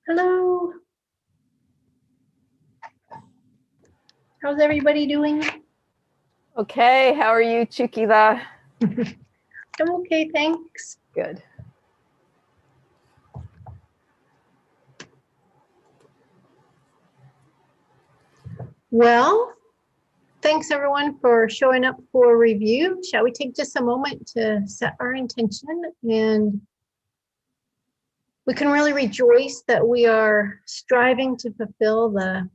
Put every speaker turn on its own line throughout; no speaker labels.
Hello. How's everybody doing?
Okay, how are you, Chukila?
I'm okay, thanks.
Good.
Well, thanks everyone for showing up for review. Shall we take just a moment to set our intention? And we can really rejoice that we are striving to fulfill the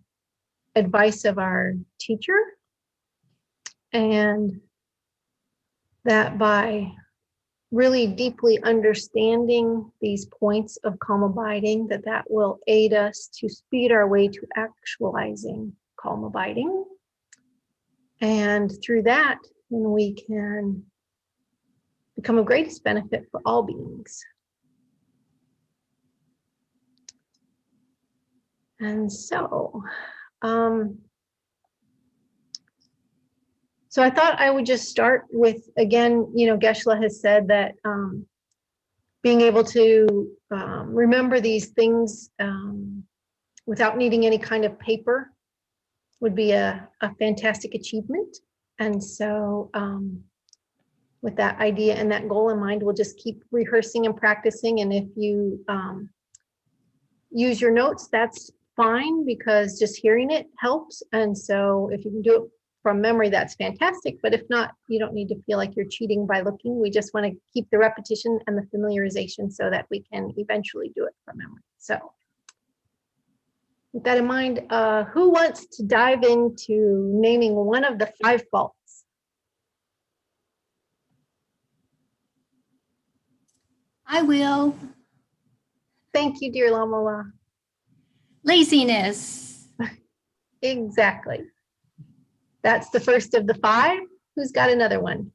advice of our teacher, and that by really deeply understanding these points of calm abiding, that will aid us to speed our way to actualizing calm abiding. And through that, then we can become of greatest benefit for all beings. And so I thought I would just start with, again, Geshe has said that being able to remember these things without needing any kind of paper would be a fantastic achievement. And so with that idea and that goal in mind, we'll just keep rehearsing and practicing. And if you use your notes, that's fine, because just hearing it helps. And so if you can do it from memory, that's fantastic. But if not, you don't need to feel like you're cheating by looking. We just want to keep the repetition and the familiarization so that we can eventually do it from memory. So with that in mind, who wants to dive into naming one of the 5 faults?
I will.
Thank you, dear Lamola.
Laziness.
Exactly. That's the first of the 5. Who's got another one?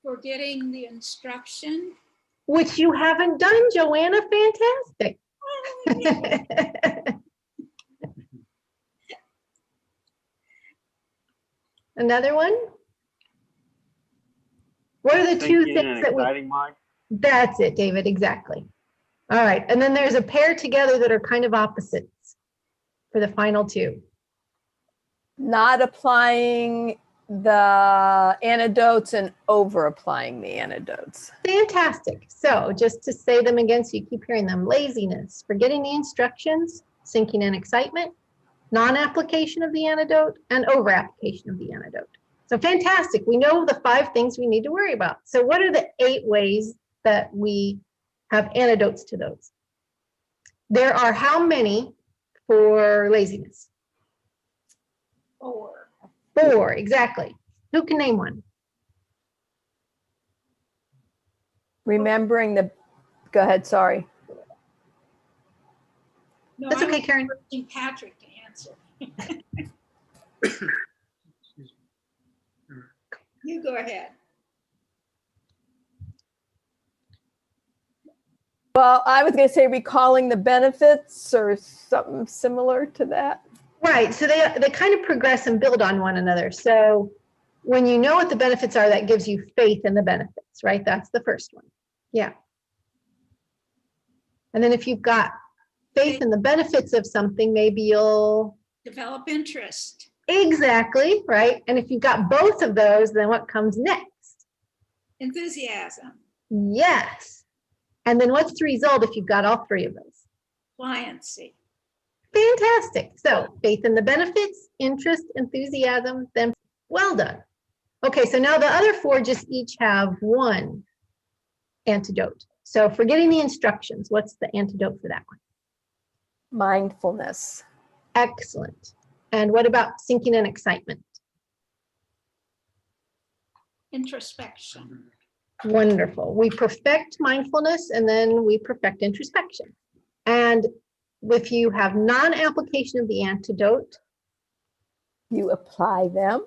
Forgetting the instruction.
Which you haven't done, Joanna. Fantastic. Another one? What are the 2 things that we... That's it, David, exactly. All right, and then there's a pair together that are kind of opposites for the final 2.
Not applying the antidotes and over applying the antidotes.
Fantastic. So just to say them again so you keep hearing them: laziness, forgetting the instructions, sinking in excitement, non-application of the antidote, and over-application of the antidote. So fantastic. We know the 5 things we need to worry about. So what are the 8 ways that we have antidotes to those? There are how many for laziness?
4.
4, exactly. Who can name one?
Remembering the, go ahead, sorry.
No,
That's okay, Karen.
I'm Patrick to answer. You go ahead.
Well, I was going to say recalling the benefits or something similar to that.
Right, so they kind of progress and build on one another. So when you know what the benefits are, that gives you faith in the benefits, right? That's the first one. Yeah. And then if you've got faith in the benefits of something, maybe you'll
Develop interest.
Exactly, right? And if you've got both of those, then what comes next?
Enthusiasm.
Yes. And then what's the result if you've got all 3 of those?
Pliancy.
Fantastic. So faith in the benefits, interest, enthusiasm, then well done. Okay, so now the other 4 just each have 1 antidote. So forgetting the instructions, what's the antidote for that one?
Mindfulness.
Excellent. And what about sinking in excitement?
Introspection.
Wonderful. We perfect mindfulness and then we perfect introspection. And if you have non-application of the antidote,
You apply them.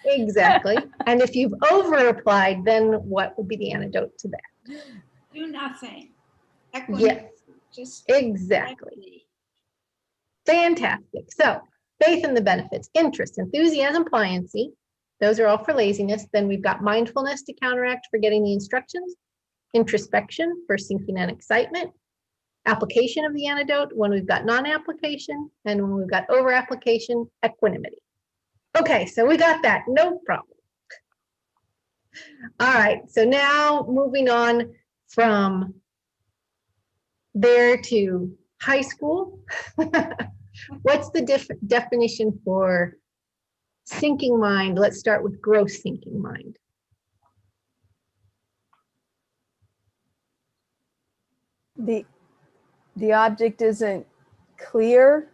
exactly. And if you've over-applied, then what would be the antidote to that?
Do nothing.
Yes,
Just
exactly. Fantastic. So faith in the benefits, interest, enthusiasm, pliancy. Those are all for laziness. Then we've got mindfulness to counteract forgetting the instructions. introspection for sinking and excitement, application of the antidote when we've got non-application, and when we've got over-application, equanimity. Okay, so we got that, no problem. All right, so now moving on from there to high school. What's the definition for sinking mind? Let's start with gross sinking mind.
The object isn't clear.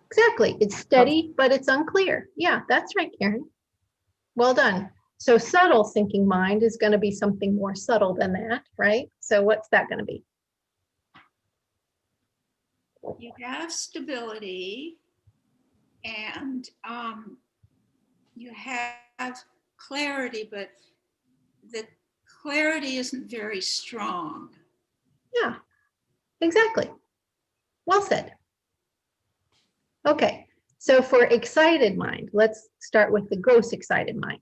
Exactly, it's steady, but it's unclear. Yeah, that's right, Karen. Well done. So subtle sinking mind is going to be something more subtle than that, right? So what's that going to be?
You have stability and you have clarity, but the clarity isn't very strong.
Yeah, exactly. Well said. Okay, so for excited mind, let's start with the gross excited mind.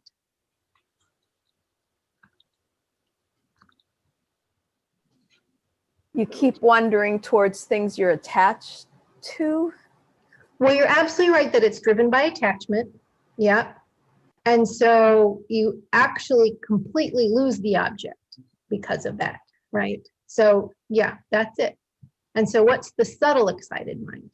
You keep wandering towards things you're attached to.
Well, you're absolutely right that it's driven by attachment. Yeah. And so you actually completely lose the object because of that, right? So yeah, that's it. And so what's the subtle excited mind?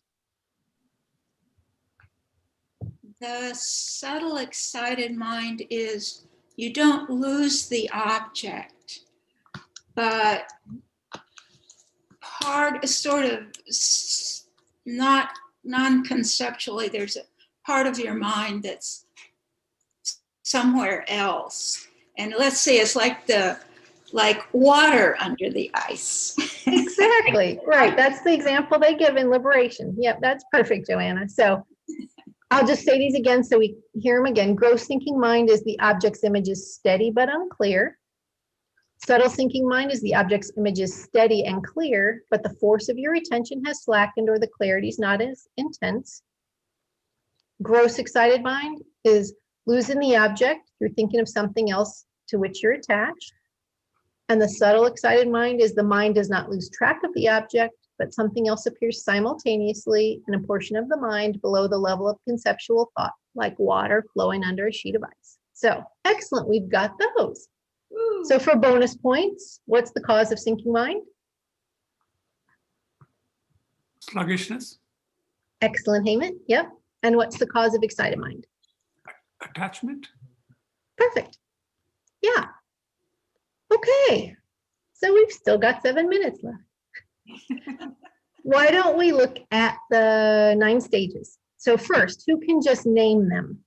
The subtle excited mind is you don't lose the object, but part is sort of not non-conceptually, there's a part of your mind that's somewhere else. And let's say it's like water under the ice.
Exactly, right. That's the example they give in Liberation. Yep, that's perfect, Joanna. So I'll just say these again so we hear them again. Gross thinking mind is the object's image is steady but unclear. Subtle thinking mind is the object's image is steady and clear, but the force of your attention has slackened or the clarity is not as intense. Gross excited mind is losing the object through thinking of something else to which you're attached. And the subtle excited mind is the mind does not lose track of the object, but something else appears simultaneously in a portion of the mind below the level of conceptual thought, like water flowing under a sheet of ice. So excellent, we've got those.
Woo.
So for bonus points, what's the cause of sinking mind?
Sluggishness.
Excellent, Heyman. Yep. And what's the cause of excited mind?
Attachment.
Perfect. Yeah. Okay. So we've still got 7 minutes left. Why don't we look at the 9 stages? So first, who can just name them?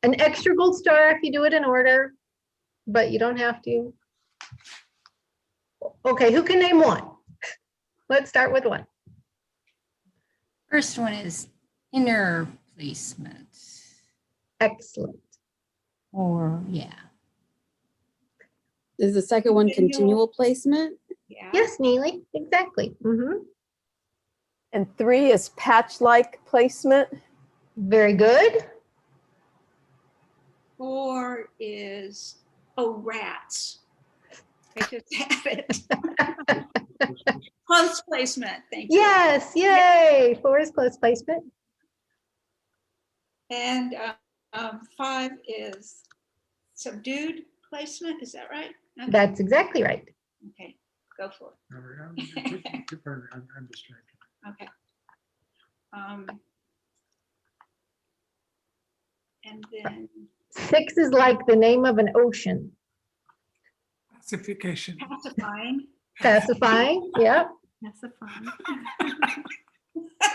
An extra gold star if you do it in order, but you don't have to. Okay, who can name one? Let's start with one.
First one is inner placement.
Excellent.
Or, yeah.
Is the second one continual placement?
Yeah.
Yes, Neely, exactly.
And 3 is patch-like placement.
Very good.
4 is, rats. I just had it. Close placement, thank you.
Yes, yay. 4 is close placement.
And 5 is subdued placement, is that right? Okay.
That's exactly right.
Okay, go for it.
I'm distracted.
Okay. And then
6 is like the name of an ocean.
Pacification.
pacifying.
Pacifying, yep.
That's a fun.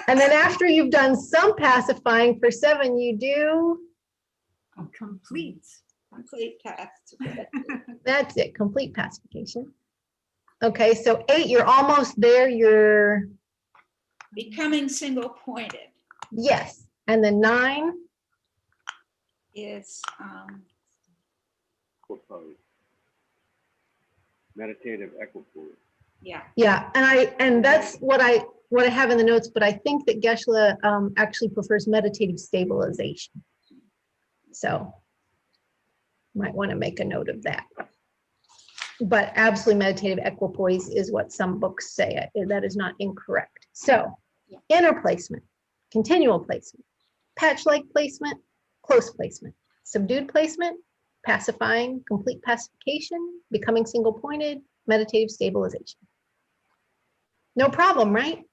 And then after you've done some pacifying for 7, you do,
Complete.
Complete task.
that's it, complete pacification. Okay, so 8, you're almost there, you're,
Becoming single pointed
yes. And then 9,
is
Meditative equipoise.
yeah.
yeah, and that's what I have in the notes, but I think that Geshe actually prefers meditative stabilization. So might want to make a note of that. but absolutely meditative equipoise is what some books say. That is not incorrect. So inner placement, continual placement, patch-like placement, close placement, subdued placement, pacifying, complete pacification, becoming single-pointed, meditative stabilization. No problem, right?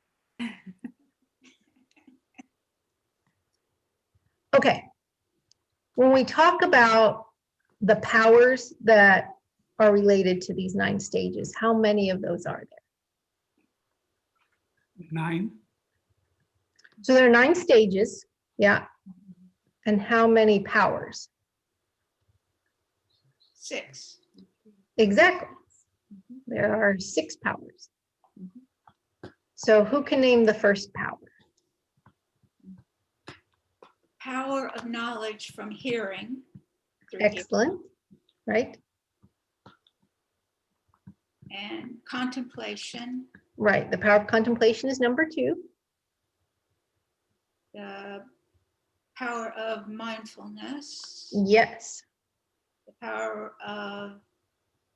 Okay. When we talk about the powers that are related to these 9 stages, how many of those are there?
9.
So there are 9 stages, yeah. And how many powers?
6.
Exactly. There are 6 powers. So who can name the first power?
Power of knowledge from hearing. 3
Excellent, right?
And contemplation,
Right, the power of contemplation is number 2.
the power of mindfulness,
Yes,
the power of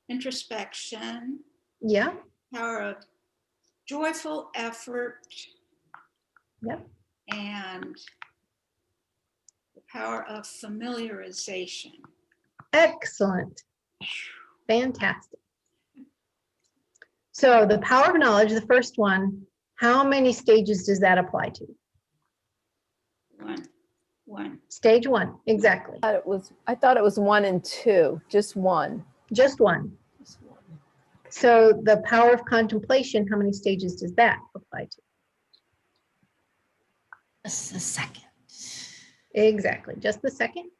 introspection,
yeah,
power of joyful effort,
yep.
and the power of familiarization.
Excellent, fantastic. So the power of knowledge, the first one, how many stages does that apply to?
One.
Stage 1, exactly,
I thought it was 1 and 2, just one.
just one.
Just one.
So the power of contemplation, how many stages does that apply to?
Just a second.
Exactly, just the second.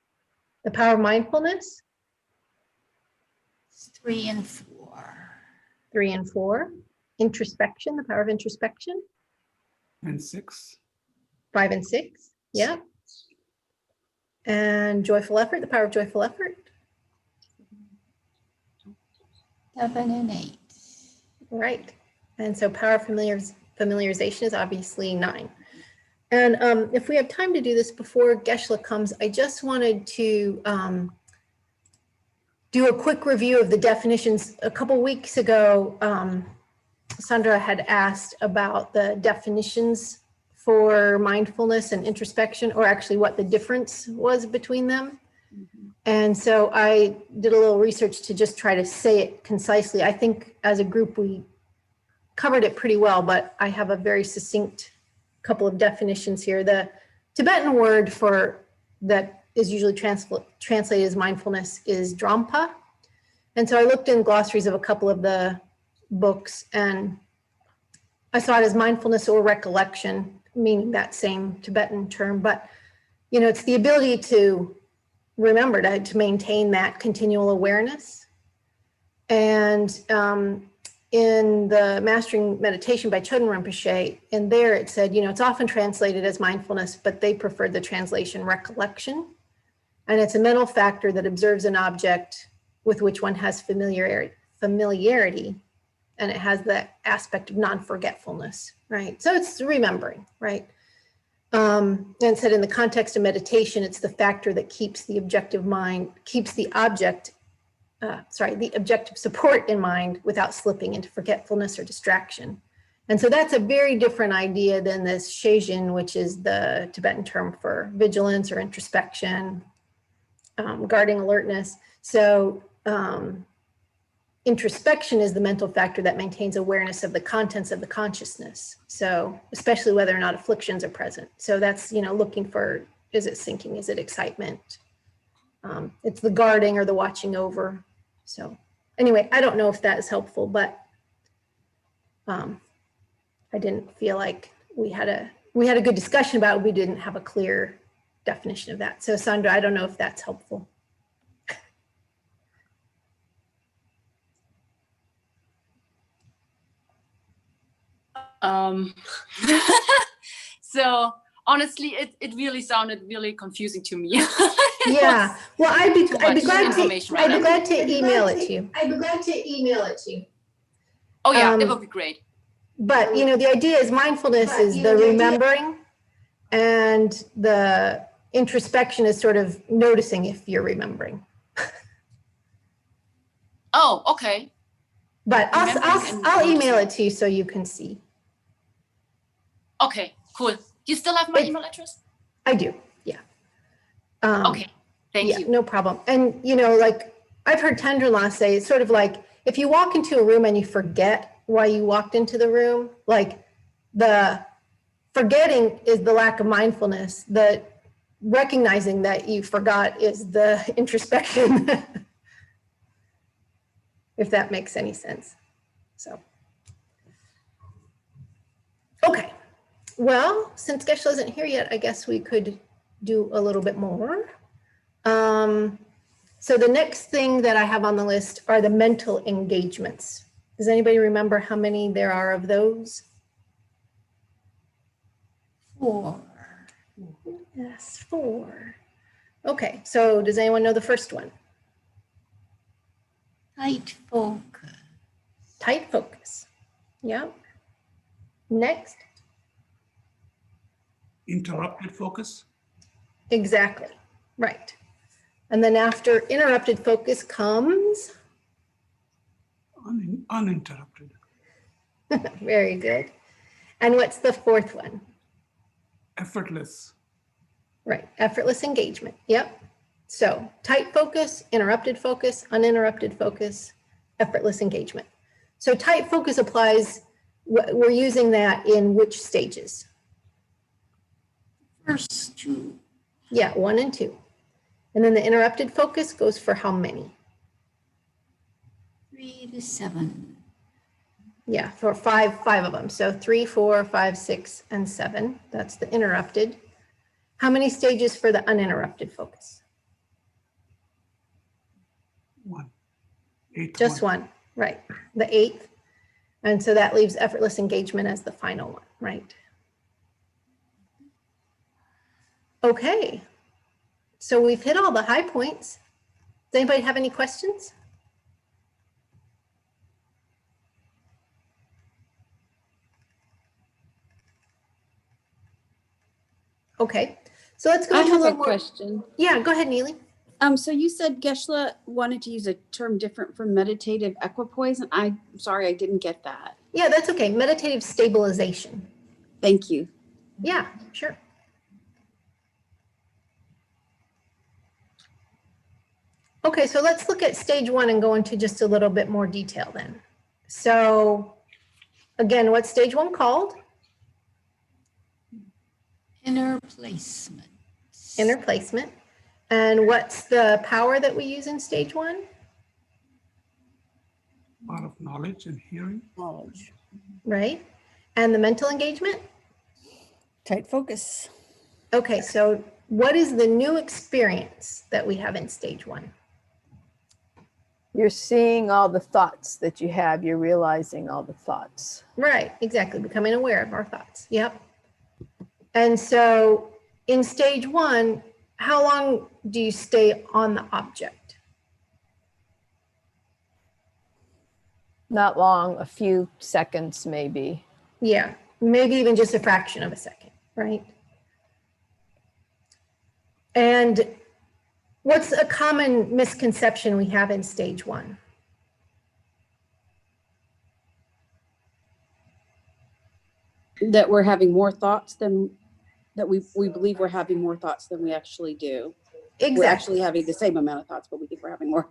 The power of mindfulness,
3 and 4.
3 and 4. Introspection, the power of introspection,
And 6.
5 and 6, yeah. And joyful effort, the power of joyful effort,
7 and 8.
right. And so power of familiarization is obviously 9. And if we have time to do this before Geshe comes, I just wanted to do a quick review of the definitions. A couple weeks ago, Sandra had asked about the definitions for mindfulness and introspection, or actually what the difference was between them. And so I did a little research to just try to say it concisely. I think as a group, we covered it pretty well, but I have a very succinct couple of definitions here. The Tibetan word for that is usually translated as mindfulness is Drampa. And so I looked in glossaries of a couple of the books, and I saw it as mindfulness or recollection, meaning that same Tibetan term. But, you know, it's the ability to remember, to maintain that continual awareness. And in the Mastering Meditation by Choden Rinpoche, in there it said, you know, it's often translated as mindfulness, but they preferred the translation recollection. And it's a mental factor that observes an object with which one has familiarity, and it has the aspect of non-forgetfulness, right? So it's remembering, right? And it said in the context of meditation, it's the factor that keeps the objective mind, keeps the objective support in mind without slipping into forgetfulness or distraction. And so that's a very different idea than this Shejin, which is the Tibetan term for vigilance or introspection, guarding alertness. So introspection is the mental factor that maintains awareness of the contents of the consciousness. So especially whether or not afflictions are present. So that's, you know, looking for, is it sinking? Is it excitement? It's the guarding or the watching over. So anyway, I don't know if that is helpful, but I didn't feel like we had a good discussion about it. We didn't have a clear definition of that. So Sandra, I don't know if that's helpful.
So honestly, it really sounded really confusing to me.
Yeah, well, I'd be glad
information right now.
to email it to you.
Oh yeah, that
Um,
would be great.
But, you know, the idea is mindfulness is the remembering, and the introspection is sort of noticing if you're remembering.
Oh, okay.
But
remembering and
I'll email
noticing.
it to you so you can see.
Okay, cool. You still have my
It-
email address?
I do, yeah.
Okay, thank
Yeah,
you.
no problem. And, you know, like I've heard Tendrala say, it's sort of like if you walk into a room and you forget why you walked into the room, like the forgetting is the lack of mindfulness. The recognizing that you forgot is the introspection, if that makes any sense. So, okay. Well, since Geshe isn't here yet, I guess we could do a little bit more. So the next thing that I have on the list are the mental engagements. Does anybody remember how many there are of those?
4.
Yes, 4. Okay, so does anyone know the first one?
Tight focus.
Tight focus. Yeah. Next.
Interrupted focus.
Exactly. Right. And then after interrupted focus comes,
Uninterrupted.
very good. And what's the fourth one?
Effortless.
Right, effortless engagement. Yep. So tight focus, interrupted focus, uninterrupted focus, effortless engagement. So tight focus applies, we're using that in which stages?
First 2.
Yeah, 1 and 2. And then the interrupted focus goes for how many?
3 to 7.
Yeah, for five of them. So 3, 4, 5, 6, and 7. That's the interrupted. How many stages for the uninterrupted focus?
1. 8th
Just one, right? The 8th. And so that leaves effortless engagement as the final one, right? Okay. So we've hit all the high points. Does anybody have any questions? Okay, so let's go
I
into a
have a
little more.
question.
Yeah, go ahead, Neely.
So you said Geshe wanted to use a term different from meditative equipoise, and I'm sorry, I didn't get that.
Yeah, that's okay. Meditative stabilization.
Thank you.
Yeah, sure. Okay, so let's look at stage 1 and go into just a little bit more detail then. So again, what's stage 1 called?
Inner placement.
Inner placement. And what's the power that we use in stage 1?
Part of knowledge and hearing.
Knowledge.
Right? And the mental engagement?
Tight focus.
Okay, so what is the new experience that we have in stage 1?
You're seeing all the thoughts that you have. You're realizing all the thoughts.
Right, exactly. Becoming aware of our thoughts. Yep. And so in stage 1, how long do you stay on the object?
Not long, a few seconds maybe.
Yeah, maybe even just a fraction of a second, right? And what's a common misconception we have in stage 1?
That we're having more thoughts than, that we believe we're having more thoughts than we actually do. We're
Exactly.
actually having the same amount of thoughts, but we think we're having more.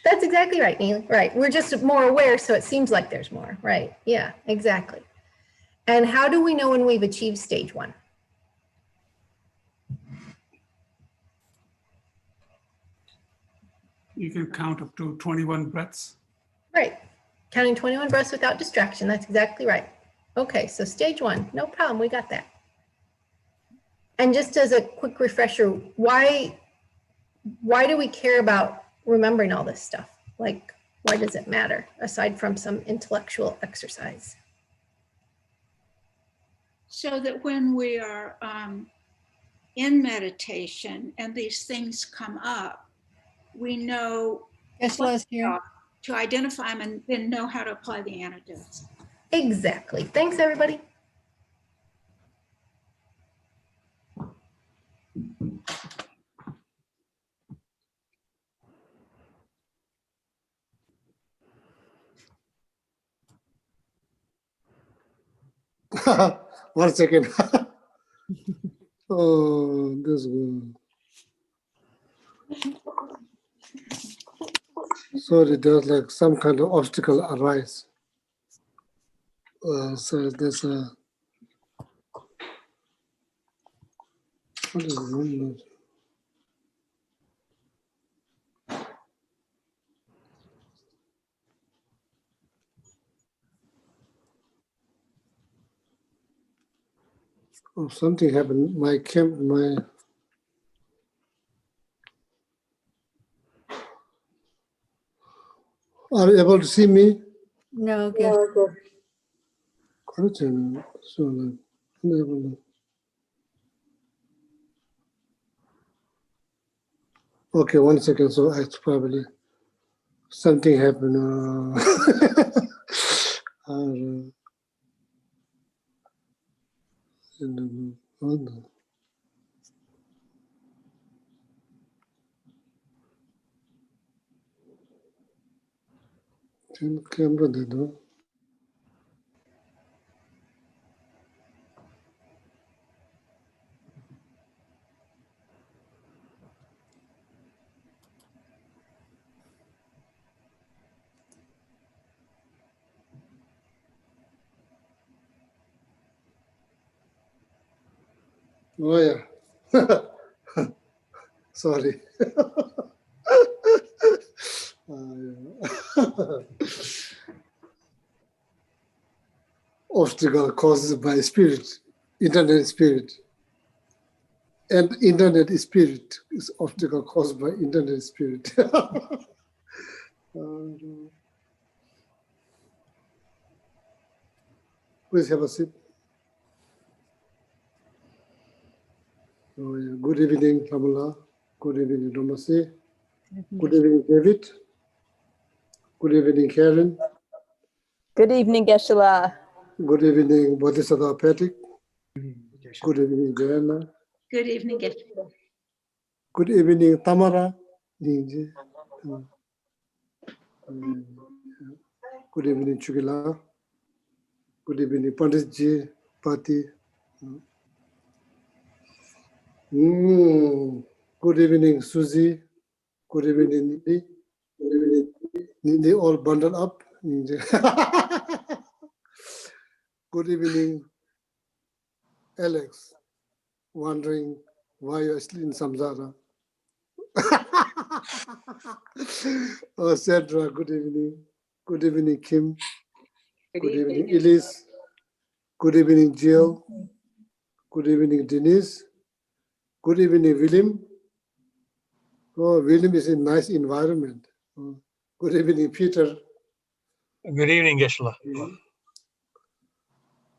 That's exactly right, Neil. Right. We're just more aware, so it seems like there's more. Right. Yeah, exactly. And how do we know when we've achieved stage 1?
You can count up to 21 breaths.
Right. Counting 21 breaths without distraction. That's exactly right. Okay, so stage 1, no problem. We got that. And just as a quick refresher, why do we care about remembering all this stuff? Like, why does it matter aside from some intellectual exercise?
So that when we are in meditation and these things come up, we know
Geshe here.
to identify them and then know how to apply the antidotes.
Exactly. Thanks, everybody.
1 second. Oh, this one. Sorry, there's like some kind of obstacle arise. So there's a. What is one? Oh, something happened. My camp, my. Are you able to see me?
No, Geshe.
그렇잖아. So, unable. Okay, 1 second. So it's probably something happened. Camera dedo. Oh yeah. Sorry. Obstacle caused by spirit, internet spirit. And internet spirit is obstacle caused by internet spirit. Please have a seat. Oh, yeah. Good evening, Kamala. Good evening, Ramasi. Good evening, David. Good evening, Karen.
Good evening, Geshe.
Good evening, Bodhisattva Patrick. Good evening, Joanna.
Good evening, Geshe.
Good evening, Tamara. Good evening, Chugila. Good evening, Panditji, Pati. Good evening, Susie. Good evening, Nidhi. Good evening, Nidhi, all bundled up. Good evening, Alex. Wondering why you're still in samsara. Oh, Sandra, good evening. Good evening, Kim. Good evening, Elise. Good evening, Jill. Good evening, Denise. Good evening, William. Oh, William is in a nice environment. Oh, good evening, Peter.
Good evening, Geshe.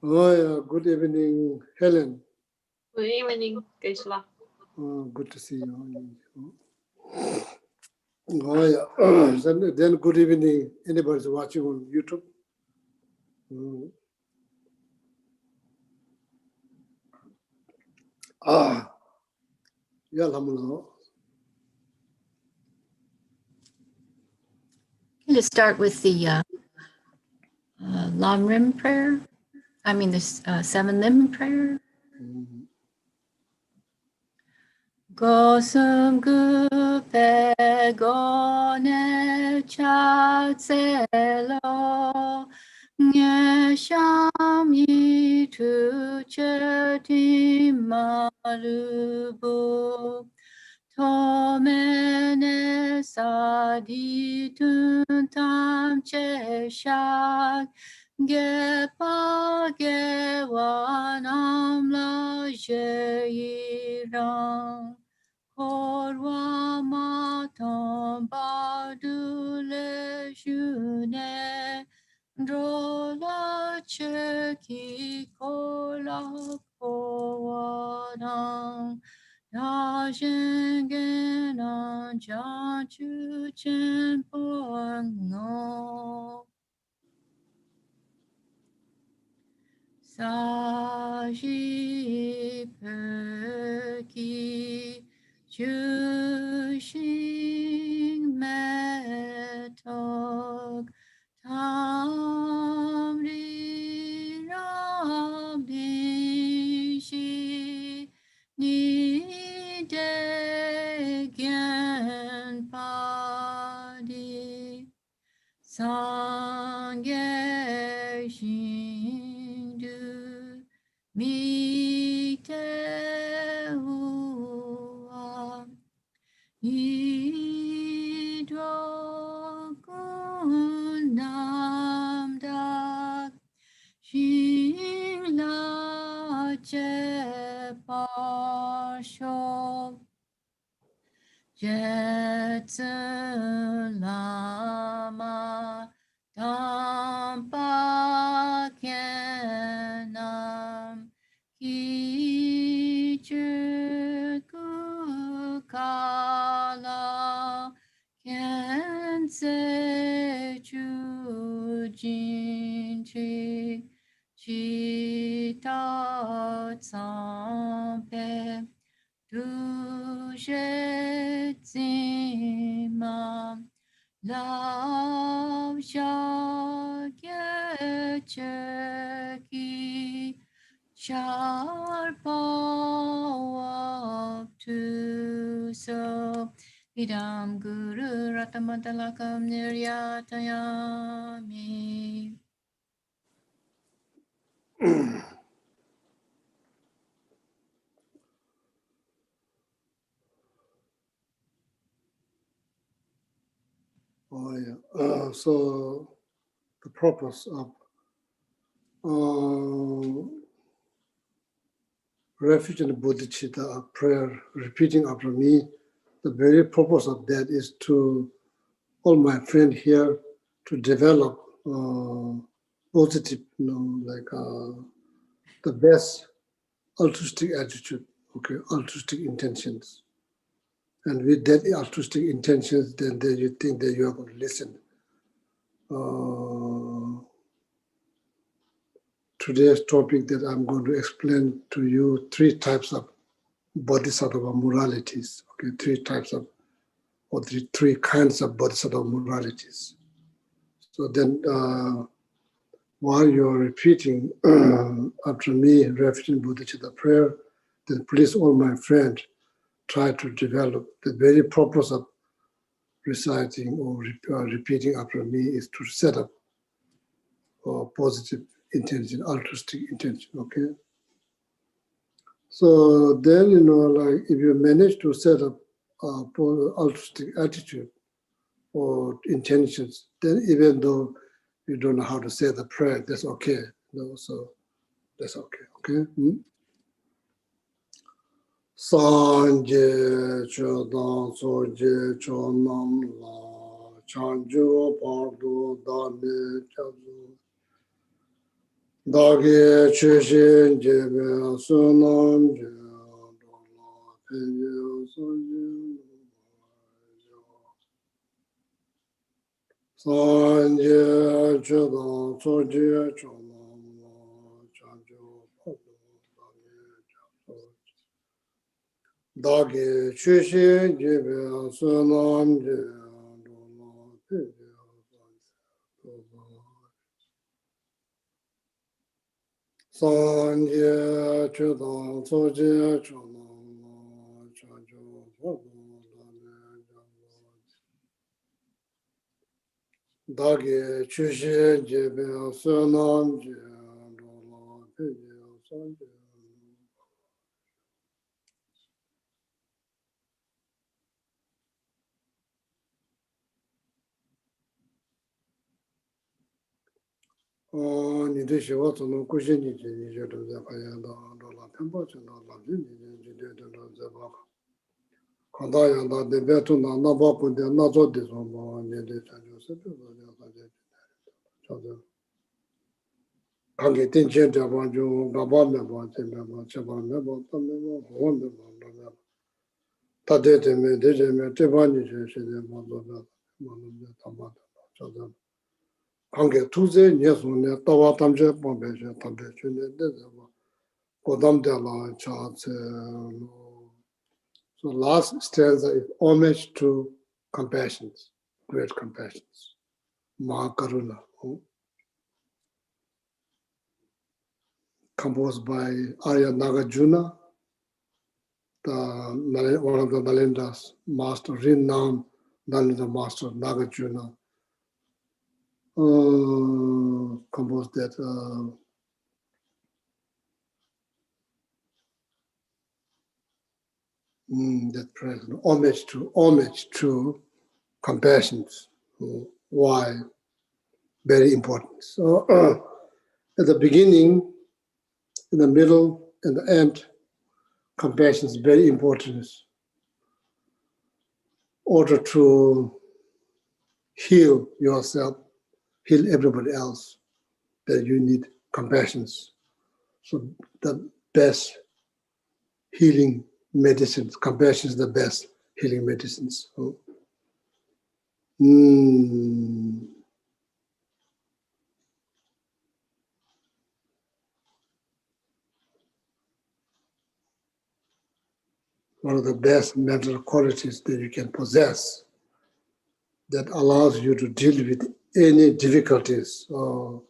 Oh, yeah. Good evening, Helen.
Good evening, Geshe.
Oh, good to see you. Oh, yeah. Then good evening, anybody's watching on YouTube. Yeah, Lamrim.
To start with the Lamrim Prayer. I mean, the 7 Limb Prayer. Gosum gupe gone chatselo nye sham yitu cheti marubu tomene saditun tam cheshak gepa gewanam la jeiram Korwa matam badule june drola cheki kola kowadam Najengenan janchu chenpo Saji perki Jushing metok Tamri ram Genpadi Sangye Shindu Mite Ua Idro Kundam Dak Shingla Che Pasho Jetsun Lama Tampa Kenam Kichukukala Kense Chujinchi Chita Tsampe Dushe Zima Lao Shagye Cheki Sharpa up to so Idam Guru Ratamadalakam Niryatayami.
Oh, yeah. So the purpose of refuge and bodhicitta prayer, repeating after me, the very purpose of that is to all my friends here to develop positive, the best altruistic attitude, okay, altruistic intentions. And with that altruistic intentions, then you think that you are going to listen. Today's topic that I'm going to explain to you 3 types of Bodhisattva moralities, okay, 3 types of, or 3 kinds of Bodhisattva moralities. So then while you're repeating after me, refuting Bodhicitta prayer, then please, all my friends, try to develop the very purpose of reciting or repeating after me is to set up positive intention, altruistic intention, okay? So then, if you manage to set up altruistic attitude or intentions, then even though you don't know how to say the prayer, that's okay. So that's okay, okay? Sanje Chodan Soje Chonam La Chanjo Pardo Dame Chazu Dage Cheshin Jebe Sunam Jadala Penye Soje Sanje Chodan Soje Chonam La Chanjo Pardo Dage Cheshin Jebe Sunam Jadala Penye Sanje Chodan Soje Chonam Chanjo Dage Chushe Jebe Sunam Jadala Penye Sanje Nide Shiva Tsono Kushe Nije Nije Doze Kaya Dola Tempo Chino Labji Nije Jide Doze Baka Kanda Yanda Debe Tuna Naba Kunde Nazo Dizomba Nide Chanjo Sepe Doze Kaya Chazo Kange Tenchen Jaba Jo Gaba Meba Cheba Cheba Meba Tameba Huwa Meba Meba Tate Teme Deje Me Teba Nije Shede Mazobe Mazobe Tamata Chazo Kange Tuze Nyesune Tawa Tamche Pombeche Tampe Chune Dezeba Kodam Dela Chatse. So last stanza is homage to compassions, great compassions. Mahakaruna, composed by Arya Nagarjuna one of the Nalenda's master, renowned Nalanda master, Nagarjuna, composed that that prayer, homage to compassion. Why? Very important. So at the beginning, in the middle, and the end, compassion is very important. In order to heal yourself, heal everybody else, that you need compassion. So the best healing medicines, compassion is the best healing medicines. So, one of the best mental qualities that you can possess that allows you to deal with any difficulties or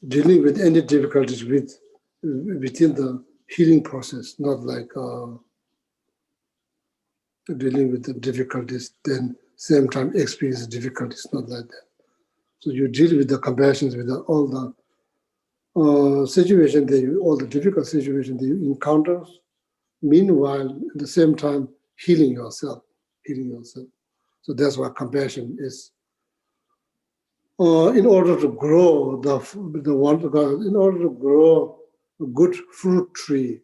dealing with any difficulties within the healing process, not like dealing with the difficulties, then same time experience difficulties, not like that. So you deal with the compassions, with all the situation all the difficult situations that you encounter. Meanwhile, at the same time, healing yourself. So that's what compassion is. In order to grow the one to God, in order to grow a good fruit tree,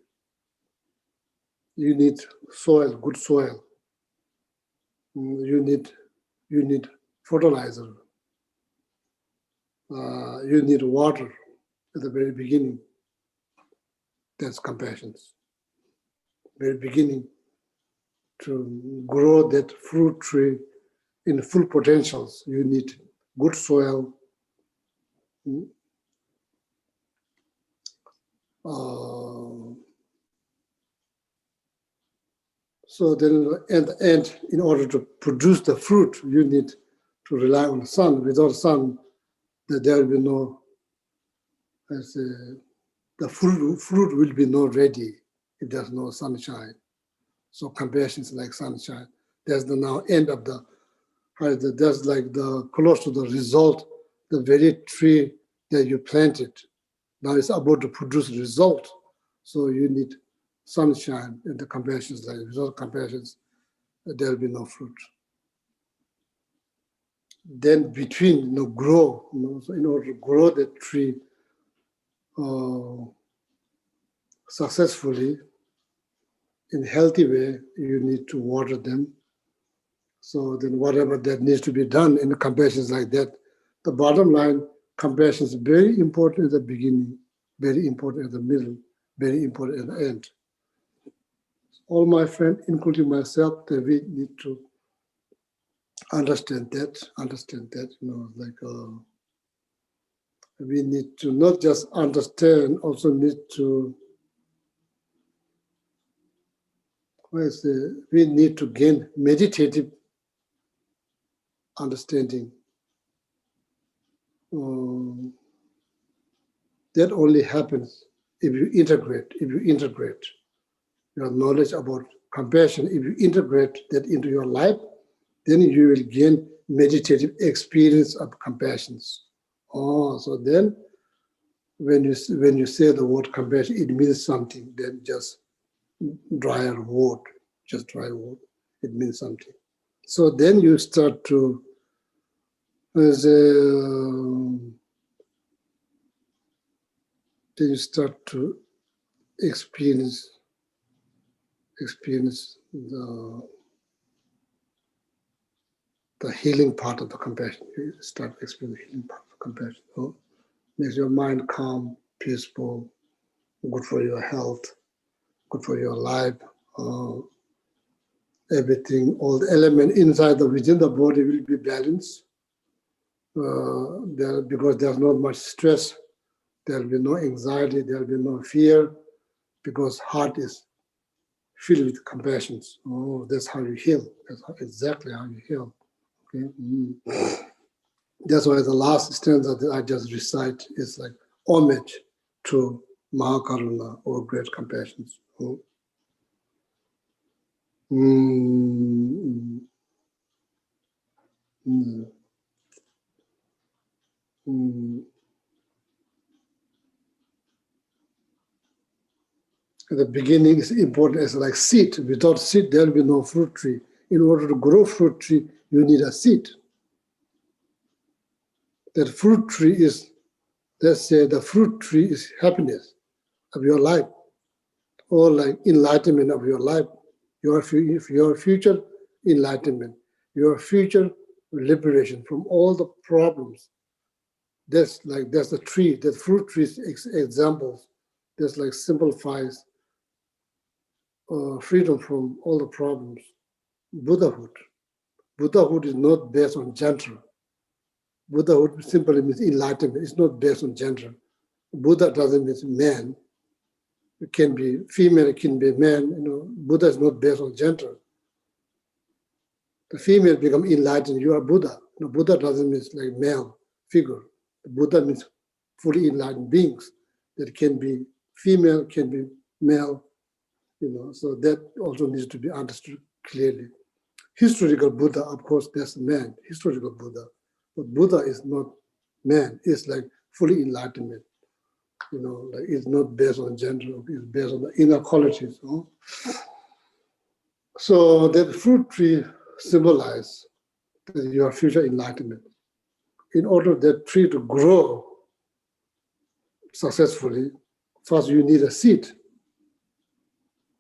you need soil, good soil. You need fertilizer. You need water at the very beginning. That's compassion. Very beginning to grow that fruit tree in full potentials. You need good soil. So then at the end, in order to produce the fruit, you need to rely on the sun. Without sun, there will be no, the fruit will be not ready if there's no sunshine. So compassion is like sunshine. There's the now end of that's like the close to the result, the very tree that you planted. Now it's about to produce result. So you need sunshine, and the compassion is like without compassion, there will be no fruit. Then between, grow. So in order to grow the tree successfully, in a healthy way, you need to water them. So then whatever that needs to be done in the compassion is like that. The bottom line, compassion is very important at the beginning, very important at the middle, very important at the end. All my friends, including myself, that we need to understand that, we need to not just understand, also need to, we need to gain meditative understanding. That only happens if you integrate your knowledge about compassion. If you integrate that into your life, then you will gain meditative experience of compassion. So then when you say the word compassion, it means something. Then just dry word. It means something. So then you start to experience the healing part of the compassion. You start experiencing the healing part of the compassion. So makes your mind calm, peaceful, good for your health, good for your life. Everything, all the elements inside within the body will be balanced. Because there's not much stress, there will be no anxiety, there will be no fear, because heart is filled with compassion. That's how you heal. That's exactly how you heal. Okay? That's why the last stanza that I just recite is like homage to Mahakaruna or great compassion. Mm, mm, mm. At the beginning is important as like seed. Without seed, there will be no fruit tree. In order to grow fruit tree, you need a seed. That fruit tree is, let's say the fruit tree is happiness of your life, or like enlightenment of your life, your future enlightenment, your future liberation from all the problems. That's the tree, that fruit trees examples. That's like simplifies freedom from all the problems. Buddhahood. Buddhahood is not based on gender. Buddhahood simply means enlightenment. It's not based on gender. Buddha doesn't mean man. It can be female, it can be man. Buddha is not based on gender. The female become enlightened, you are Buddha. Buddha doesn't mean like male figure. Buddha means fully enlightened beings that can be female, can be male, so that also needs to be understood clearly. Historical Buddha, of course, that's man, historical Buddha. But Buddha is not man, it's like fully enlightenment. Like it's not based on gender, it's based on the inner qualities. So that fruit tree symbolizes your future enlightenment. In order that tree to grow successfully, first you need a seed,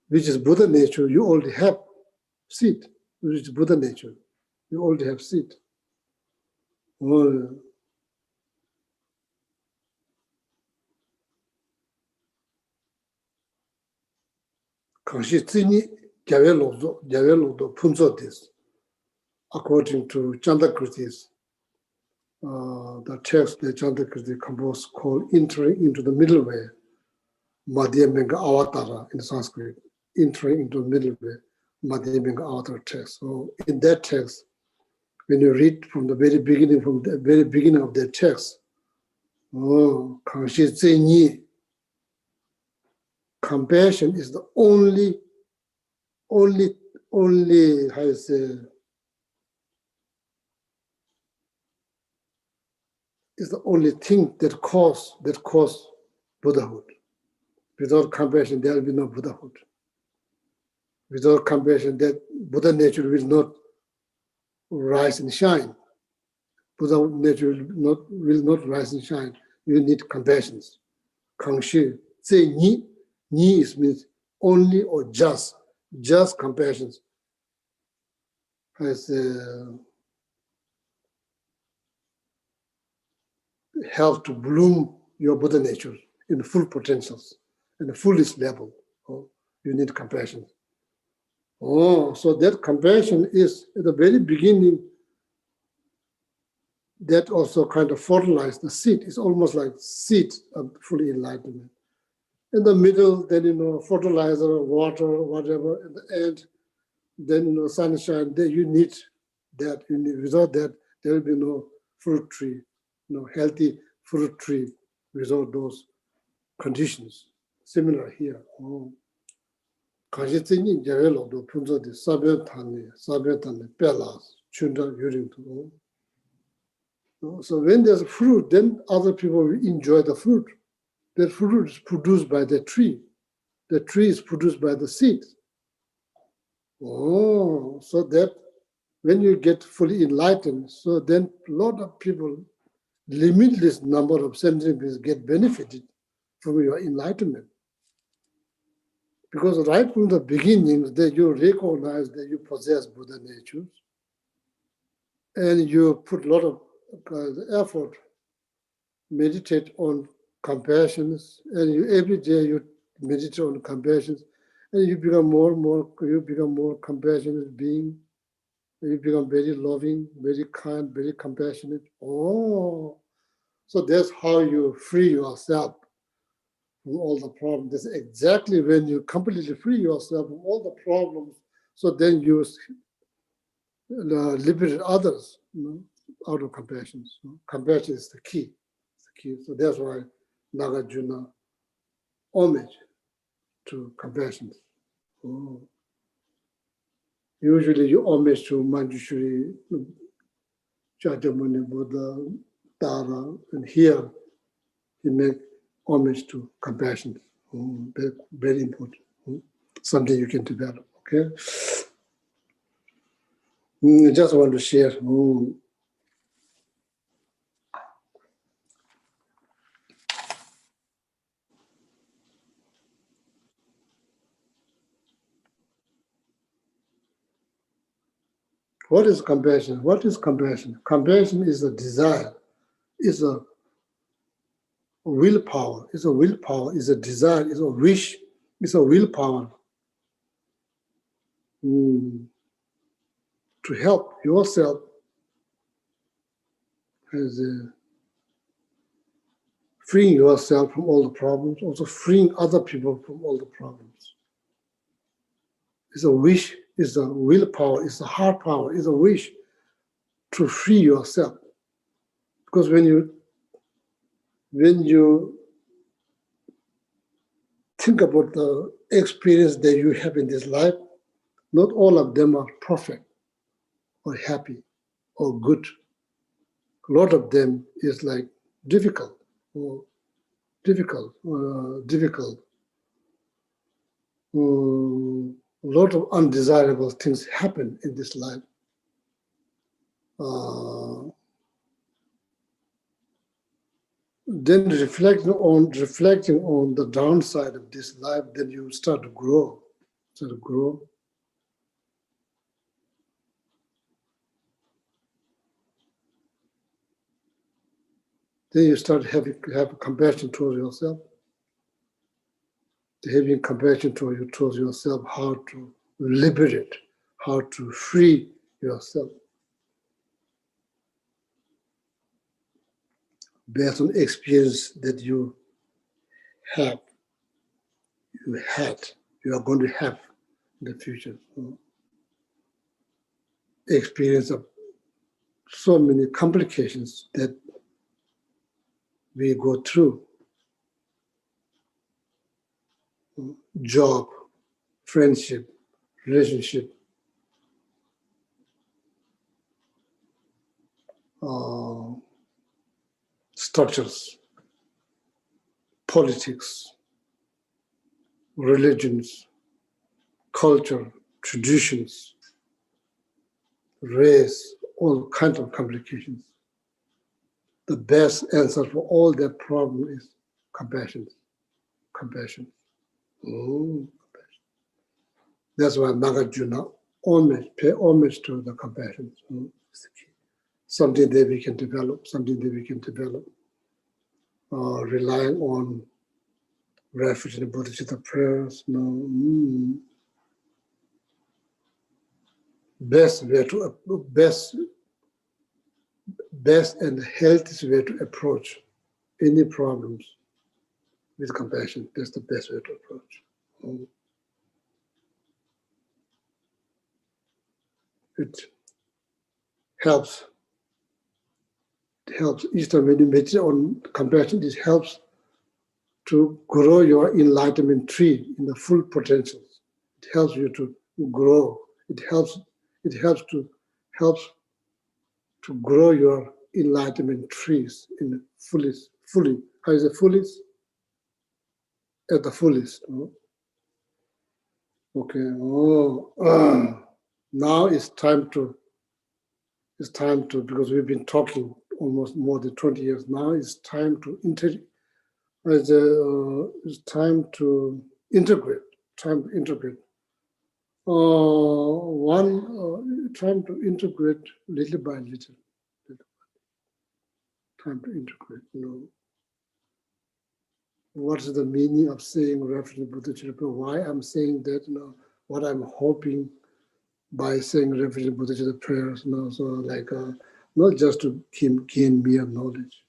which is Buddha nature. You already have seed, which is Buddha nature. You already have seed. According to Chandakriti's, the text that Chandakriti composed called Entering into the Middle Way, Madhyamenga Avatara in Sanskrit, Entering into the Middle Way, Madhyamenga Avatara text. So in that text, when you read from the very beginning of that text, compassion is the only, how you say, is the only thing that cause Buddhahood. Without compassion, there will be no Buddhahood. Without compassion, that Buddha nature will not rise and shine. Buddha nature will not rise and shine. You need compassion. Kangshi, say ni means only or just compassion has help to bloom your Buddha nature in full potentials, in the fullest level. You need compassion. So that compassion is at the very beginning, that also kind of fertilizes the seed. It's almost like seed of fully enlightenment. In the middle, then, fertilizer, water, whatever. At the end, then, sunshine. Then you need that. Without that, there will be no fruit tree, no healthy fruit tree without those conditions. Similar here. Kajitini Javelo do Punzo de Sabetani, Pelas, Chunda Yurinto. So when there's fruit, then other people will enjoy the fruit. That fruit is produced by the tree. The tree is produced by the seed. So that when you get fully enlightened, so then a lot of people, limitless number of sentient beings get benefited from your enlightenment. Because right from the beginning, that you recognize that you possess Buddha natures, and you put a lot of effort, meditate on compassion, and every day you meditate on compassion, and you become more compassionate being, and you become very loving, very kind, very compassionate. So that's how you free yourself from all the problems. That's exactly when you completely free yourself from all the problems, so then you liberate others. out of compassion. So compassion is the key. It's the key. So that's why Nagarjuna homage to compassion. Oh. Usually you homage to Manjushri, Chaitanya Buddha, Tara, and here he make homage to compassion. Very, very important. Something you can develop. Okay. I just want to share. What is compassion? What is compassion? Compassion is a desire, is a willpower, is a willpower, is a desire, is a wish, is a willpower to help yourself as freeing yourself from all the problems, also freeing other people from all the problems. It's a wish, it's a willpower, it's a heart power, it's a wish to free yourself. Because when you think about the experience that you have in this life, not all of them are perfect or happy or good. A lot of them is like difficult. A lot of undesirable things happen in this life. Then reflecting on the downside of this life, then you start to grow. Then you start having compassion towards yourself. Having compassion towards yourself, how to liberate, how to free yourself. Based on experience that you have, you had, you are going to have in the future. Experience of so many complications that we go through. Job, friendship, relationship, structures, politics, religions, culture, traditions, race, all kinds of complications. The best answer for all that problem is compassion. Compassion. Compassion. That's why Nagarjuna pay homage to the compassion. Something that we can develop, relying on refuge in Bodhisattva prayers. Best and healthiest way to approach any problems with compassion. That's the best way to approach. It helps. Each time when you meditate on compassion, it helps to grow your enlightenment tree in the full potential. It helps you to grow. It helps to grow your enlightenment trees in the fully. How is it fullest? At the fullest. Okay. Now it's time to, because we've been talking almost more than 20 years. Now it's time to integrate. Time to integrate little by little. Time to integrate. What is the meaning of saying reference to Bodhisattva? Why I'm saying that? What I'm hoping by saying reference to Bodhisattva prayers. So like not just to gain mere knowledge.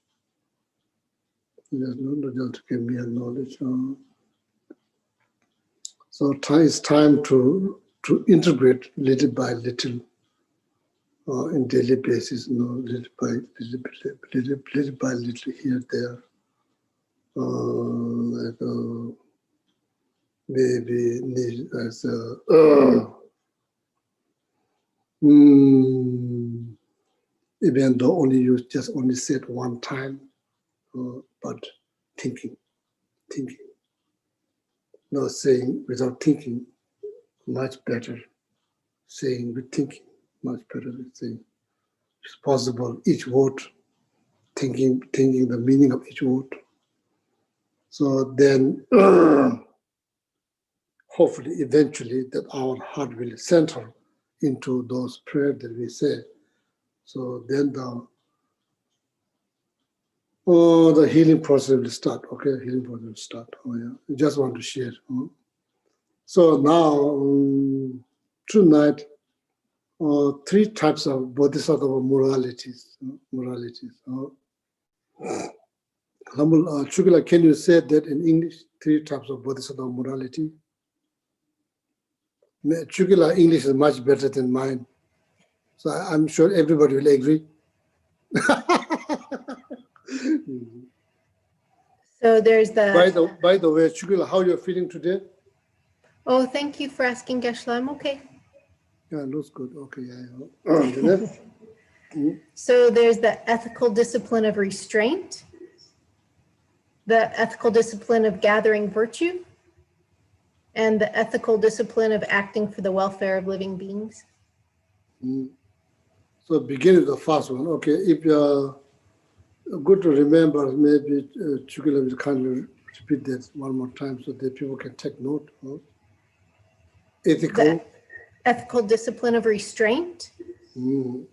Not just to gain mere knowledge. So it's time to integrate little by little in daily basis, little by little here, there. Maybe need as even though you just only said one time, but thinking, not saying without thinking, much better. Saying with thinking, much better than saying. It's possible each word, thinking the meaning of each word. So then, hopefully, eventually, that our heart will center into those prayers that we say. So then the healing process will start. Okay, healing process will start. Oh yeah, I just want to share. So now, tonight, 3 types of Bodhisattva moralities. Humble Chugala, can you say that in English? 3 types of Bodhisattva morality. Chugala English is much better than mine, so I'm sure everybody will agree.
So there's
By the way, Chugala, how you're feeling today?
Oh, thank you for asking, Geshe. I'm okay.
Yeah, looks good. Okay, yeah.
So there's the ethical discipline of restraint, the ethical discipline of gathering virtue, and the ethical discipline of acting for the welfare of living beings.
So begin with the first one. Okay, if you're good to remember, maybe Chugala will kindly repeat that one more time so that people can take note. Ethical.
The ethical discipline of restraint. You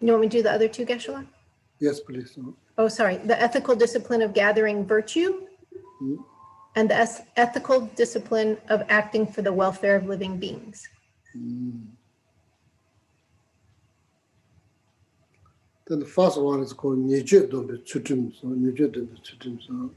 want me to do the other 2, Geshe?
Yes, please.
Oh, sorry. The ethical discipline of gathering virtue and the ethical discipline of acting for the welfare of living beings.
Then the first one is called Nije Dombe Chutum. So Nije Dombe Chutum.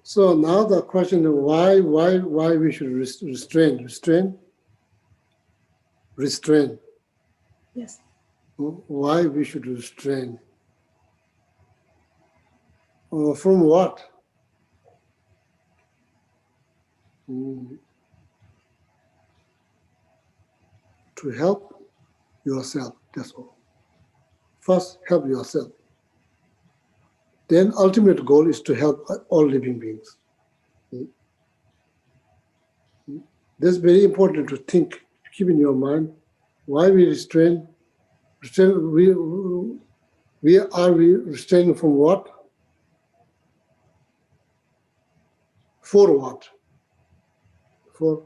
So now the question is why we should restrain.
Yes.
Why we should restrain? From what? To help yourself, that's all. First, help yourself. Then ultimate goal is to help all living beings. That's very important to think, keep in your mind. Why we restrain? We are restraining from what? For what? For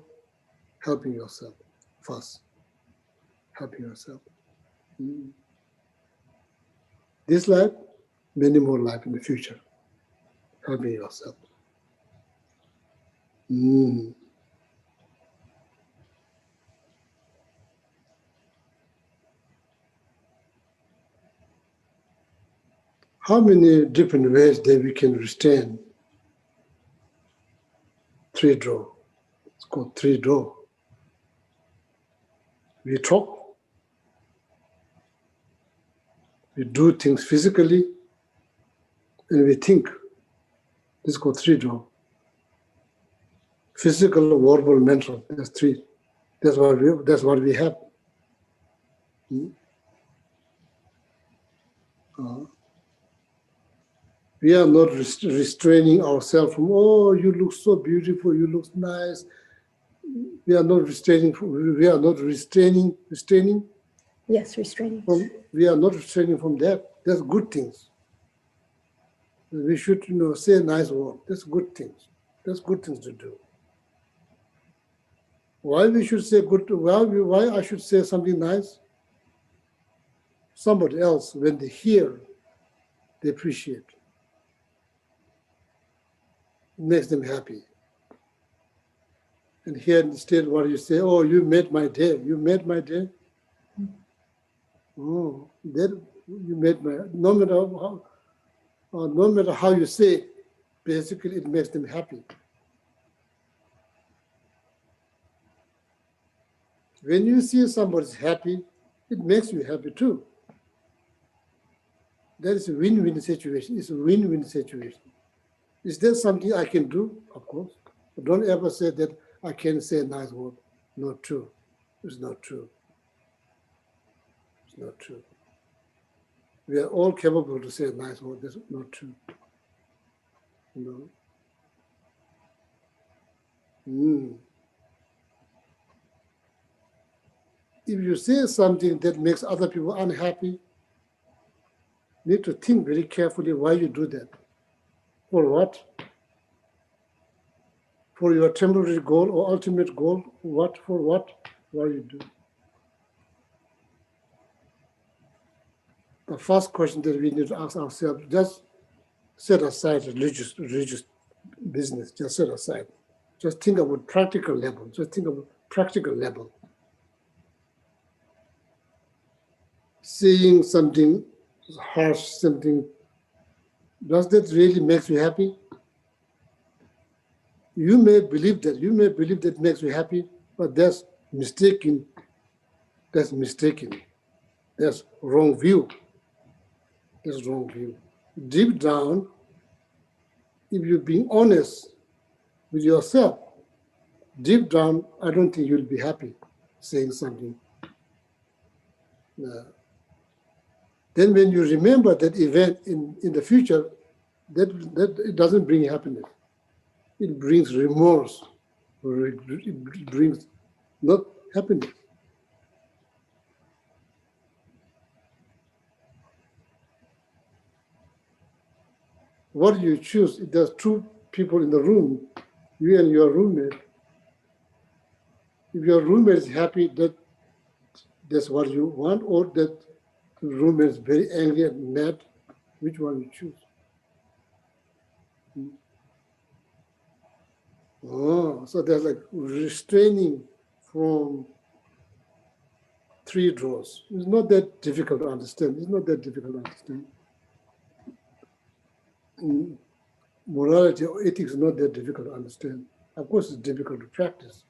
helping yourself first. Helping yourself. This life, many more life in the future. Helping yourself. How many different ways that we can restrain? 3 draw. It's called 3 draw. We talk. We do things physically. And we think. This is called 3 draw. Physical, verbal, mental. That's 3. That's what we have. We are not restraining ourselves from, oh, you look so beautiful, you look nice. We are not restraining. Restraining.
Yes, restraining.
We are not restraining from that. That's good things. We should, say a nice word. That's good things. That's good things to do. Why we should say good? Why I should say something nice? Somebody else, when they hear, they appreciate. makes them happy. And here instead, what you say, oh, you made my day. You made my day. Oh, then you made my, no matter how you say it, basically it makes them happy. When you see somebody's happy, it makes you happy too. That is a win-win situation. It's a win-win situation. Is there something I can do? Of course. But don't ever say that I can't say a nice word. Not true. It's not true. It's not true. We are all capable to say a nice word. That's not true. No. If you say something that makes other people unhappy, you need to think very carefully why you do that. For what? For your temporary goal or ultimate goal? What? For what? Why you do? The first question that we need to ask ourselves, just set aside religious business, just set aside. Just think about practical level, just think about practical level. Saying something harsh, something, does that really make you happy? You may believe that makes you happy, but that's mistaken. That's mistaken. That's wrong view. That's wrong view. Deep down, if you're being honest with yourself, deep down, I don't think you'll be happy saying something. Then when you remember that event in the future, that it doesn't bring happiness. It brings remorse. It brings not happiness. What do you choose? If there's two people in the room, you and your roommate, if your roommate is happy, that's what you want, or that the roommate is very angry and mad, which one you choose? Oh, so there's like restraining from 3 draws. It's not that difficult to understand. It's not that difficult to understand. Morality or ethics is not that difficult to understand. Of course, it's difficult to practice,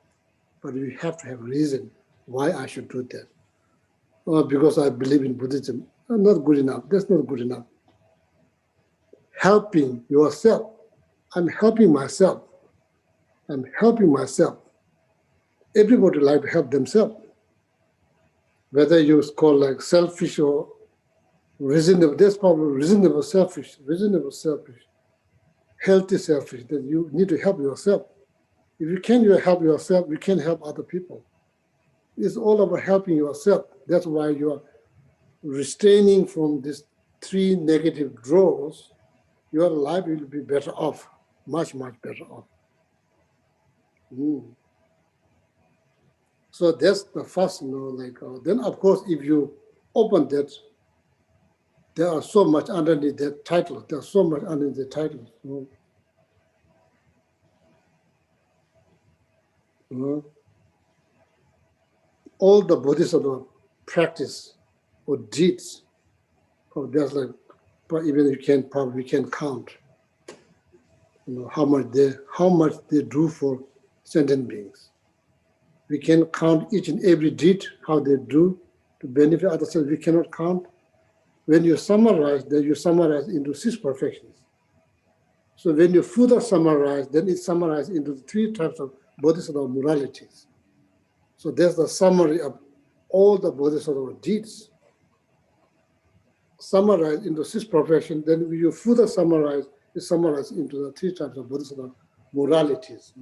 but you have to have reason why I should do that. Or because I believe in Buddhism. Not good enough. That's not good enough. Helping yourself. I'm helping myself. I'm helping myself. Everybody like to help themselves. Whether you call like selfish or reasonable, that's probably reasonable selfish, healthy selfish, that you need to help yourself. If you can't help yourself, you can't help other people. It's all about helping yourself. That's why you're restraining from these 3 negative draws. Your life will be better off, much, much better off. So that's the first, then of course, if you open that, there are so much underneath that title. There's so much underneath the title. All the Bodhisattva practice or deeds, there's like, even we can count, how much they do for sentient beings. We can count each and every deed, how they do to benefit others. We cannot count. When you summarize, then you summarize into 6 perfections. So when you further summarize, then it's summarized into 3 types of Bodhisattva moralities. So there's the summary of all the Bodhisattva deeds. Summarized into 6 perfections, then when you further summarize, it's summarized into the 3 types of Bodhisattva moralities.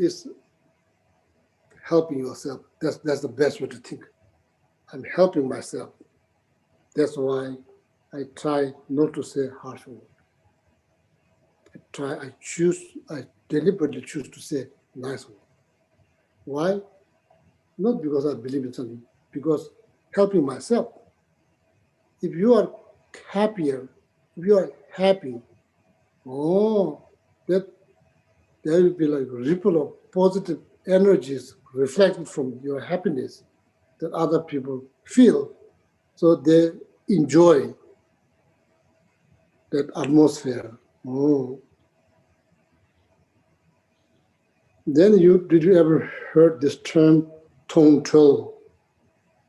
It's helping yourself. That's the best way to think. I'm helping myself. That's why I try not to say harsh words. I deliberately choose to say nice words. Why? Not because I believe in something, because helping myself. If you are happier, if you are happy, that there will be like a ripple of positive energies reflected from your happiness that other people feel. So they enjoy that atmosphere. Then did you ever heard this term tong tril?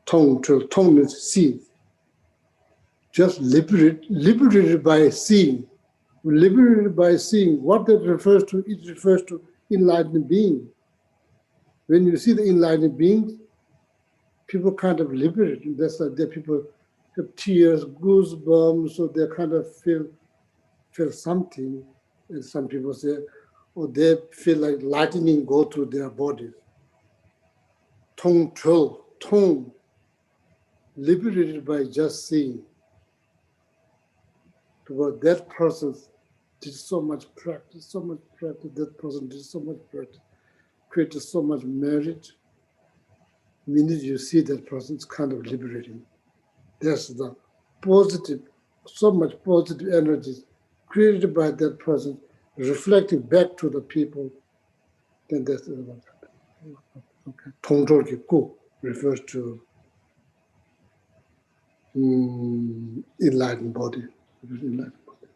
Tong tril, tong is see. Just liberated by seeing. Liberated by seeing. What that refers to, it refers to enlightened being. When you see the enlightened beings, people kind of liberated. That's like that people have tears, goosebumps, so they kind of feel something. And some people say, or they feel like lightning go through their bodies. Tong tril, tong, liberated by just seeing. Because that person did so much practice, that person did so much practice, created so much merit. The minute you see that person, it's kind of liberating. There's the positive, so much positive energies created by that person, reflecting back to the people. Then that's okay. Tongzhol ki ku refers to enlightened body. Enlightened body.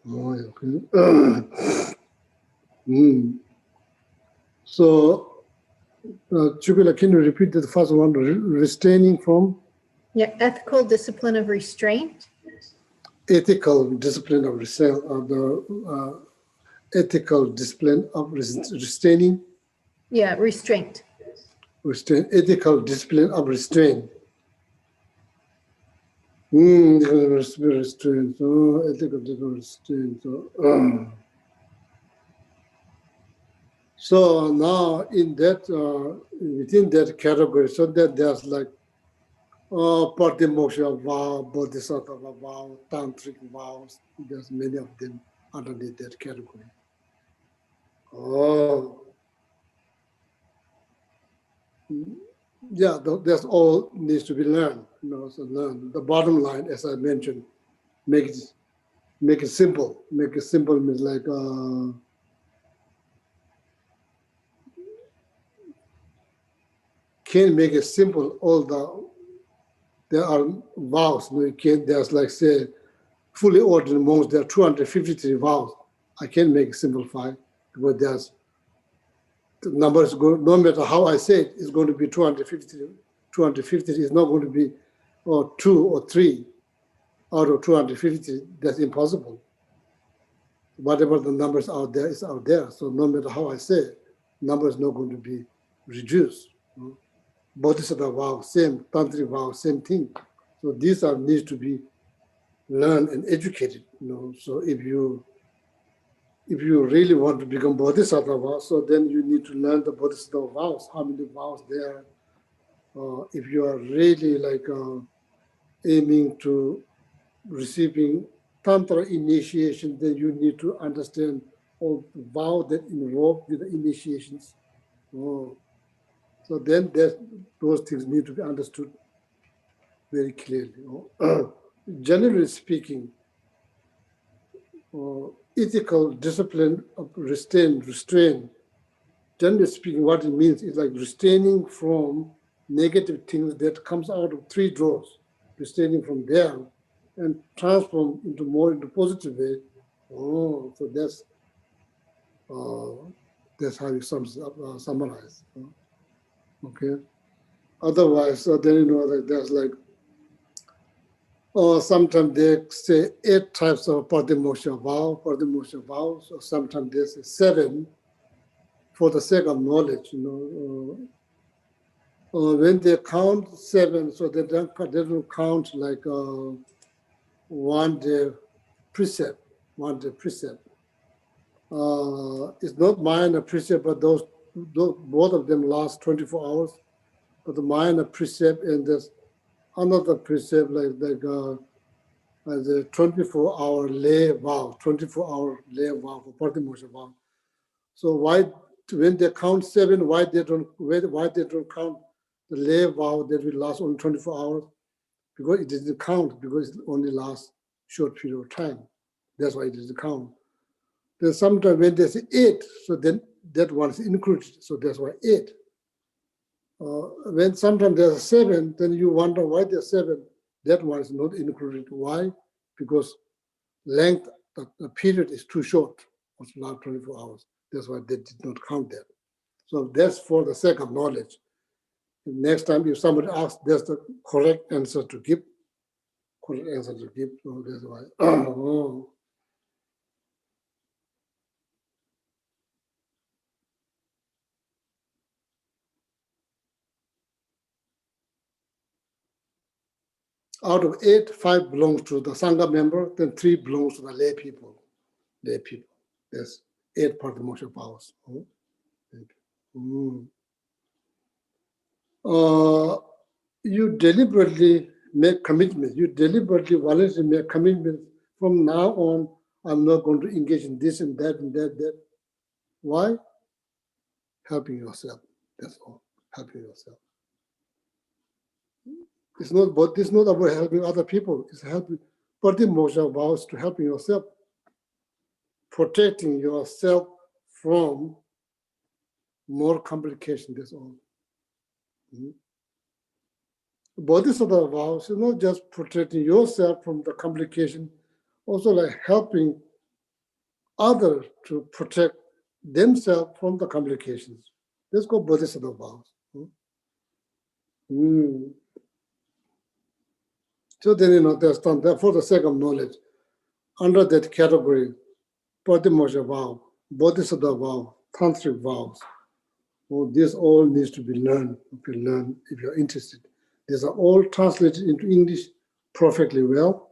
So, Chukula, can you repeat the first one? Restraining from?
Yeah, ethical discipline of restraint.
Ethical discipline of restraint, the ethical discipline of restraining.
Yeah, restraint.
Restraint, ethical discipline of restraint. Restraint. Ethical discipline of restraint. So now in that, within that category, so that there's like Patimoksha vow, Bodhisattva vow, Tantric vows. There's many of them underneath that category. Yeah, that's all needs to be learned. So learn. The bottom line, as I mentioned, make it simple. Make it simple means like can make it simple. There are vows. There's like say fully ordained monks. There are 253 vows. I can't make it simplified because there's the numbers go. No matter how I say it, it's going to be 250. 250 is not going to be 2 or 3 out of 250. That's impossible. Whatever the numbers out there is out there. So no matter how I say it, number is not going to be reduced. Bodhisattva vow, same. Tantric vow, same thing. So these needs to be learned and educated. So if you really want to become Bodhisattva, so then you need to learn the Bodhisattva vows, how many vows there are. If you are really like aiming to receiving Tantra initiation, then you need to understand all the vows that involve with the initiations. So then those things need to be understood very clearly. Generally speaking, ethical discipline of restraint. Generally speaking, what it means is like restraining from negative things that comes out of 3 doors, restraining from there and transform into positive way. So that's how you summarize. Okay. Otherwise, then like there's like sometimes they say 8 types of Patimoksha vows, or sometimes they say 7 for the sake of knowledge. When they count 7, so they don't count like one day precept. It's not minor precept, but those both of them last 24 hours. But the minor precept and there's another precept like the 24-hour lay vow, 24-hour lay vow for Patimoksha vow. So why, when they count 7, why they don't count the lay vow that will last only 24 hours, because it doesn't count, because it only lasts short period of time. That's why it doesn't count. Then sometimes when there's 8, so then that one is included, so that's why 8. When sometimes there's 7, then you wonder why there's 7. That one is not included. Why? Because length, the period is too short. It's not 24 hours. That's why they did not count that. So that's for the sake of knowledge. Next time, if somebody asks, that's the correct answer to give. Correct answer to give. So that's why. Oh. Out of 8, 5 belongs to the Sangha member, then 3 belongs to the lay people. Lay people. That's 8 part of the moksha powers. You deliberately make commitments. You deliberately voluntarily make commitments. From now on, I'm not going to engage in this and that and that, that. Why? Helping yourself. That's all. Helping yourself. It's not about helping other people. It's helping. But the moksha vows to helping yourself, protecting yourself from more complication. That's all. Bodhisattva vows is not just protecting yourself from the complication, also like helping others to protect themselves from the complications. That's called Bodhisattva vows. So then, there's done that for the sake of knowledge. Under that category, Patimoksha vow, Bodhisattva vow, Tantric vows, this all needs to be learned if you're interested. These are all translated into English perfectly well.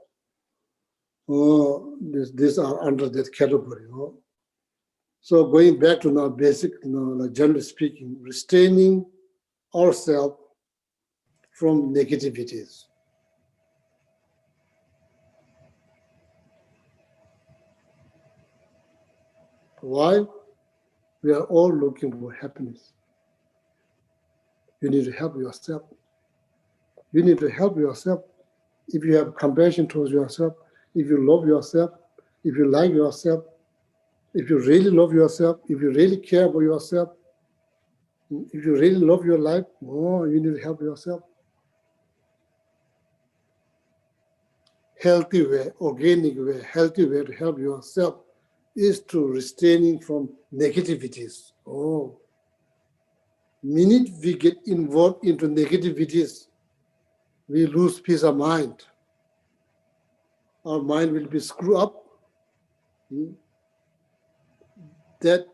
These are under that category. So going back to now basic, like generally speaking, restraining ourselves from negativities. Why? We are all looking for happiness. You need to help yourself. You need to help yourself. If you have compassion towards yourself, if you love yourself, if you like yourself, if you really love yourself, if you really care about yourself, if you really love your life, you need to help yourself. Healthy way, organic way, healthy way to help yourself is to restraining from negativities. Minute we get involved into negativities, we lose peace of mind. Our mind will be screwed up. Then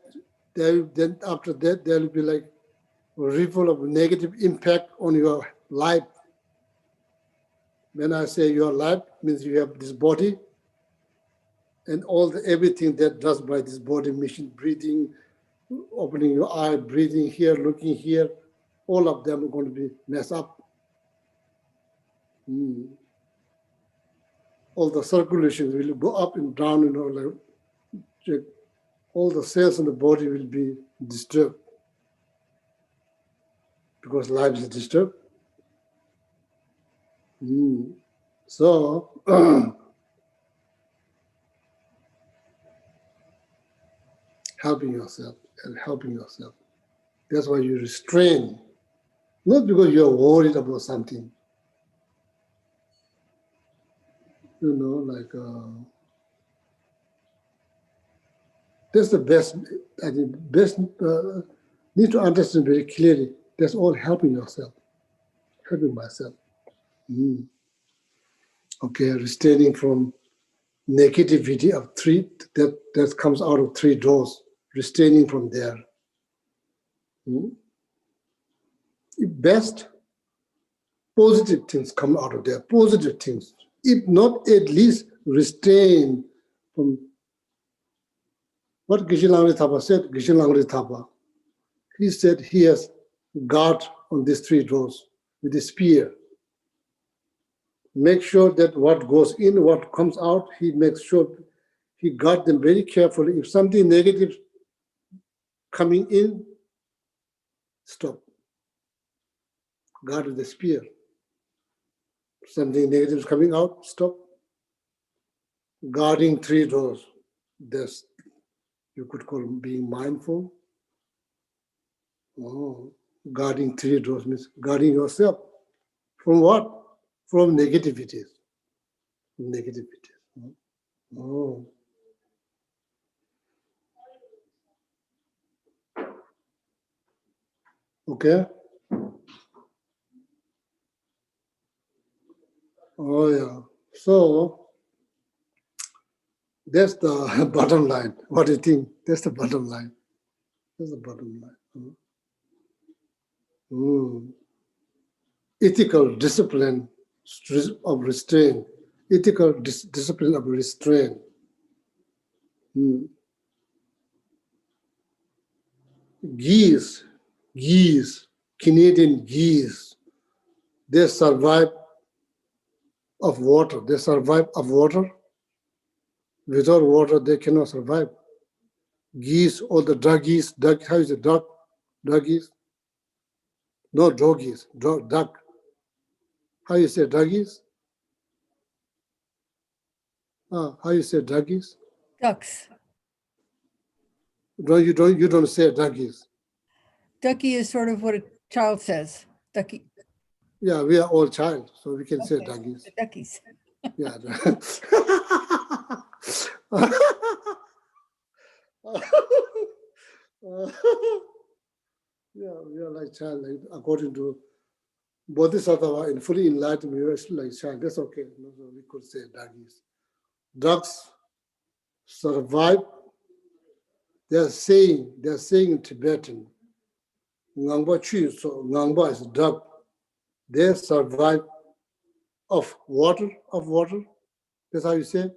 after that, there will be like a ripple of negative impact on your life. When I say your life, means you have this body and everything that does by this body, machine, breathing, opening your eye, breathing here, looking here, all of them are going to be messed up. All the circulations will go up and down, like all the cells in the body will be disturbed because life is disturbed. So, helping yourself and helping yourself. That's why you restrain, not because you're worried about something. That's the best, I think, need to understand very clearly. That's all helping yourself, helping myself. Okay, restraining from negativity of 3, that comes out of 3 doors, restraining from there. Best, positive things come out of there, positive things. If not, at least restrain from what Geshe Thapa said. Geshe Thapa, he said he has guard on these 3 doors with a spear. Make sure that what goes in, what comes out, he makes sure he guard them very carefully. If something negative coming in, stop. Guard with the spear. Something negative is coming out, stop. Guarding 3 doors. That's, you could call being mindful. Oh, guarding 3 doors means guarding yourself. From what? From negativities. Negativities. Oh. Okay. Oh yeah. So that's the bottom line. What do you think? That's the bottom line. That's the bottom line. Ethical discipline of restraint. Ethical discipline of restraint. Geese, Canadian geese, they survive of water. They survive of water. Without water, they cannot survive. Geese or the doggies, how is it, doggies? No, doggies, duck. How you say doggies? How you say doggies?
Ducks.
You don't say doggies.
Ducky is sort of what a child says. Ducky.
Yeah, we are all child, so we can say
Okay,
doggies.
the duckies.
Yeah. Yeah, we are like child, like according to Bodhisattva and fully enlightened, we are still like child. That's okay. No, so we could say doggies. Ducks survive. They're saying in Tibetan, Ngangba Chu, so Ngangba is duck. They survive of water. That's how you say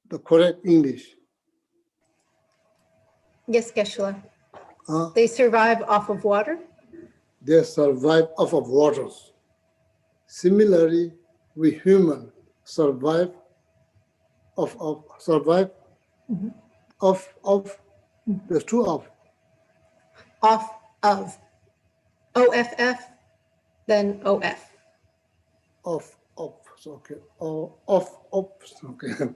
the correct English.
Yes, Geshe. They survive off of water?
They survive off of waters. Similarly, we human survive of there's 2 of.
Off of. OFF, then OF.
Off, so okay. Off, okay.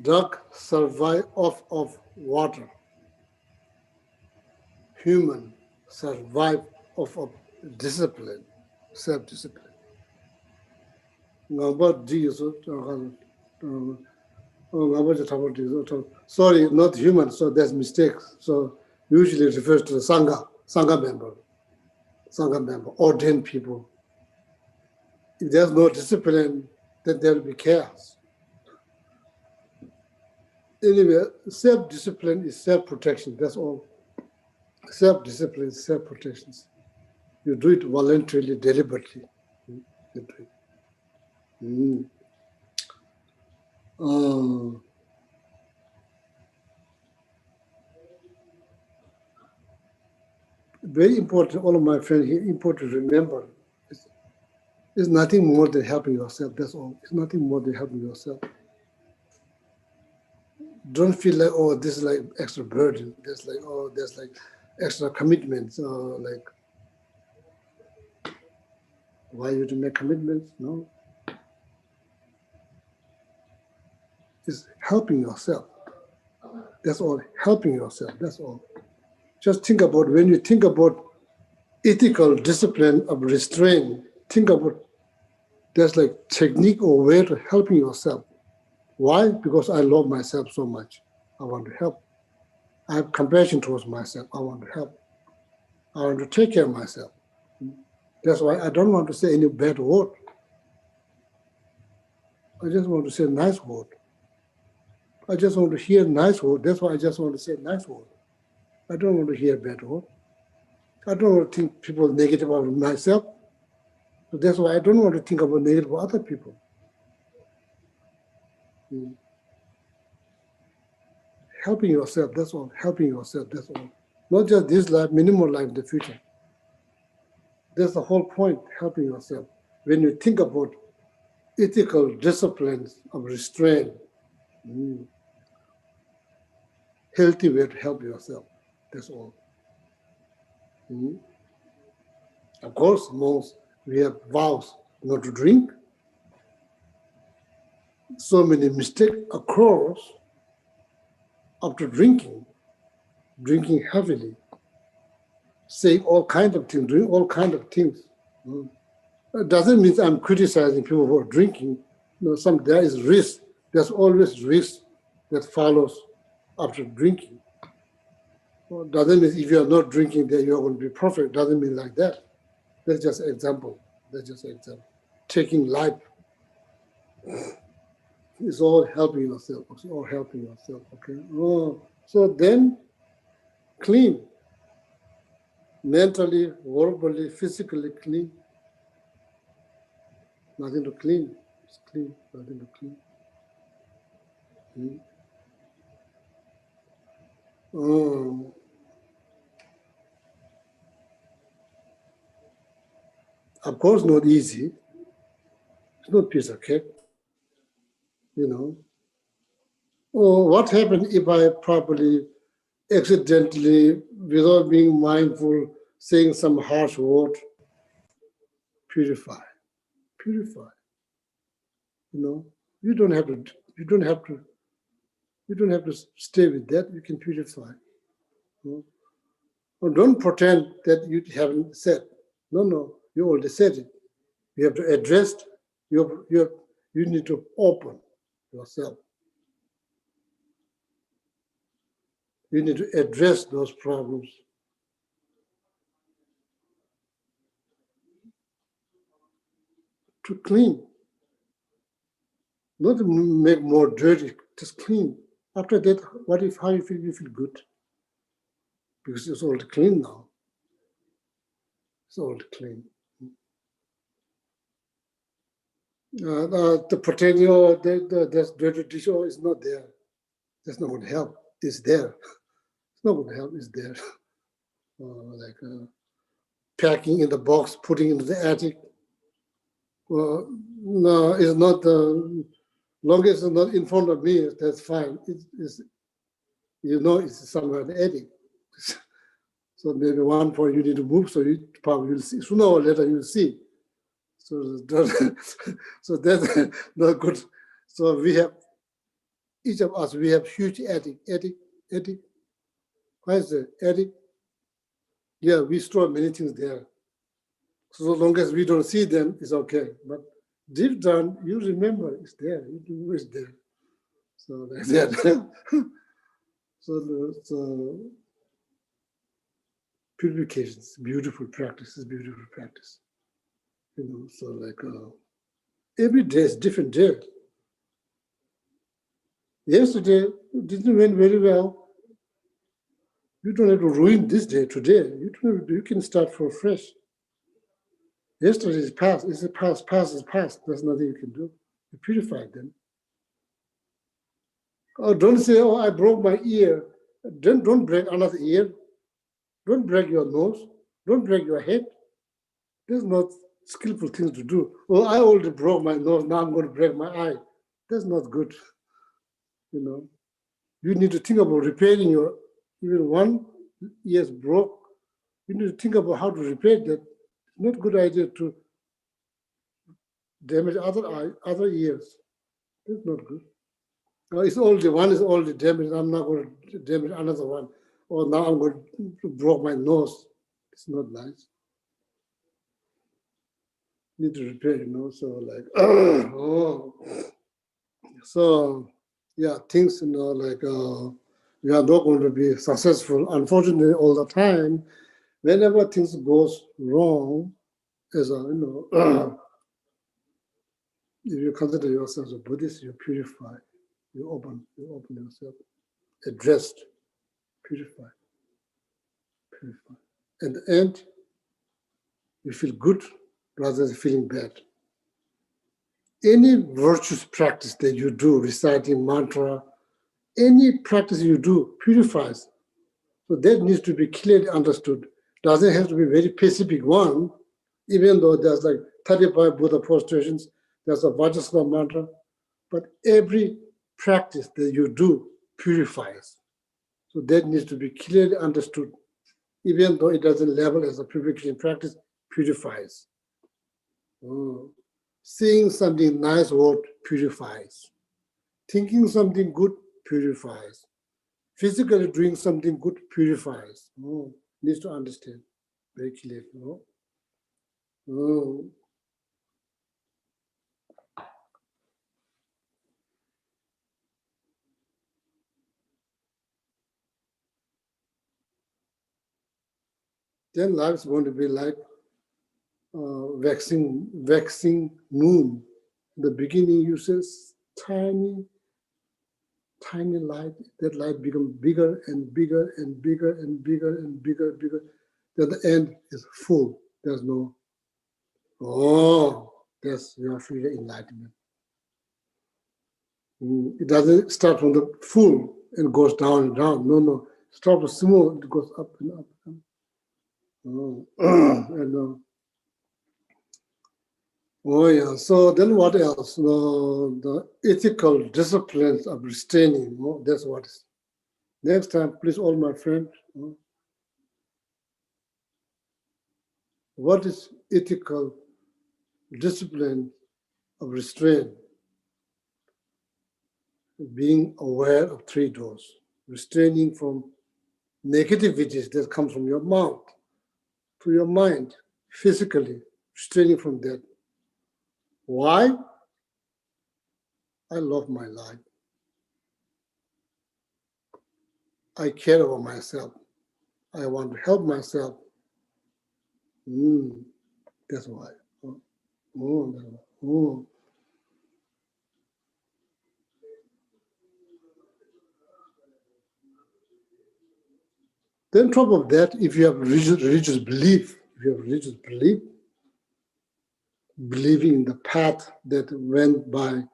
Duck survive off of water. Human survive off of discipline, self-discipline. Sorry, not human, so there's mistakes. So usually it refers to the Sangha member, ordained people. If there's no discipline, then there will be chaos. Anyway, self-discipline is self-protection, that's all. Self-discipline is self-protection. You do it voluntarily, deliberately. You do it. Very important, all of my friends here, important to remember, it's nothing more than helping yourself, that's all. It's nothing more than helping yourself. Don't feel like, oh, this is like extra burden. There's like extra commitments. Like, why you to make commitments? No. It's helping yourself. That's all. Helping yourself. That's all. Just think about, when you think about ethical discipline of restraint, think about there's like technique or way to helping yourself. Why? Because I love myself so much. I want to help. I have compassion towards myself. I want to help. I want to take care of myself. That's why I don't want to say any bad word. I just want to say a nice word. I just want to hear nice word. That's why I just want to say nice word. I don't want to hear bad word. I don't want to think people negative about myself. So that's why I don't want to think about negative about other people. Helping yourself, that's all. Helping yourself, that's all. Not just this life, many more life in the future. That's the whole point, helping yourself. When you think about ethical disciplines of restraint, healthy way to help yourself, that's all. Mhm. Of course, monks, we have vows not to drink. So many mistakes occurs after drinking heavily, saying all kinds of things, doing all kinds of things. It doesn't mean I'm criticizing people who are drinking. No, there is risk. There's always risk that follows after drinking. Well, doesn't mean if you are not drinking that you are going to be perfect. Doesn't mean like that. That's just an example. That's just an example. Taking life is all helping yourself. It's all helping yourself. Okay. Oh, so then clean, mentally, verbally, physically clean. Nothing to clean. It's clean. Nothing to clean. Of course, not easy. It's not piece of cake, you know. Oh, what happens if I probably accidentally, without being mindful, saying some harsh word? Purify. You know, you don't have to stay with that. You can purify. You know? Or don't pretend that you haven't said. No, you already said it. You have to address. You need to open yourself. You need to address those problems. To clean, not to make more dirty, just clean. After that, how you feel? You feel good because it's all clean now. It's all clean. The potato, the dirty dish is not there. That's not going to help. It's there. It's not going to help. It's there. Packing in the box, putting into the attic. No, it's not. Long as it's not in front of me, that's fine. It's somewhere in the attic. So maybe one point you need to move, so you probably will see. Sooner or later you'll see. So that's not good. So we have, each of us, we have huge attic. Why is the attic? Yeah, we store many things there. So long as we don't see them, it's okay. But deep down, you remember it's there. You know it's there. So like that. So purification is beautiful practice. You know, so like every day is different day. Yesterday didn't went very well. You don't have to ruin this day today. You can start from fresh. Yesterday is past. It's a past. Past is past. There's nothing you can do. You purify them. Oh, don't say, oh, I broke my ear. Don't break another ear. Don't break your nose. Don't break your head. There's not skillful things to do. Oh, I already broke my nose. Now I'm going to break my eye. That's not good. You know, you need to think about repairing your, even one ear broke. You need to think about how to repair that. It's not a good idea to damage other ears. It's not good. It's already, one is already damaged. I'm not going to damage another one. Or now I'm going to break my nose. It's not nice. Need to repair, you know. So like, so yeah, things, you know, like we are not going to be successful, unfortunately, all the time. Whenever things goes wrong, as a, you know, if you consider yourself a Buddhist, you purify, you open yourself, addressed, purify. At the end, you feel good rather than feeling bad. Any virtuous practice that you do, reciting mantra, any practice you do purifies. So that needs to be clearly understood. Doesn't have to be a very specific one, even though there's like 35 Buddha prostrations, there's a Vajrasattva mantra, but every practice that you do purifies. So that needs to be clearly understood even though it doesn't level as a purification practice, purifies. Seeing something nice word purifies. Thinking something good purifies. Physically doing something good purifies. Needs to understand very clearly. Then life's going to be like waxing moon. In the beginning, you say tiny light. That light becomes bigger and bigger and bigger and bigger and bigger. Then the end is full. There's no, that's your full enlightenment. It doesn't start from the full and goes down and down. No. Start small, it goes up and up. So then what else? The ethical disciplines of restraining. That's what is. Next time, please, all my friends. What is ethical discipline of restraint? Being aware of three doors. Restraining from negativities that come from your mouth to your mind, physically, restraining from that. Why? I love my life. I care about myself. I want to help myself. That's why. Then on top of that, if you have religious belief, believing in the path that went by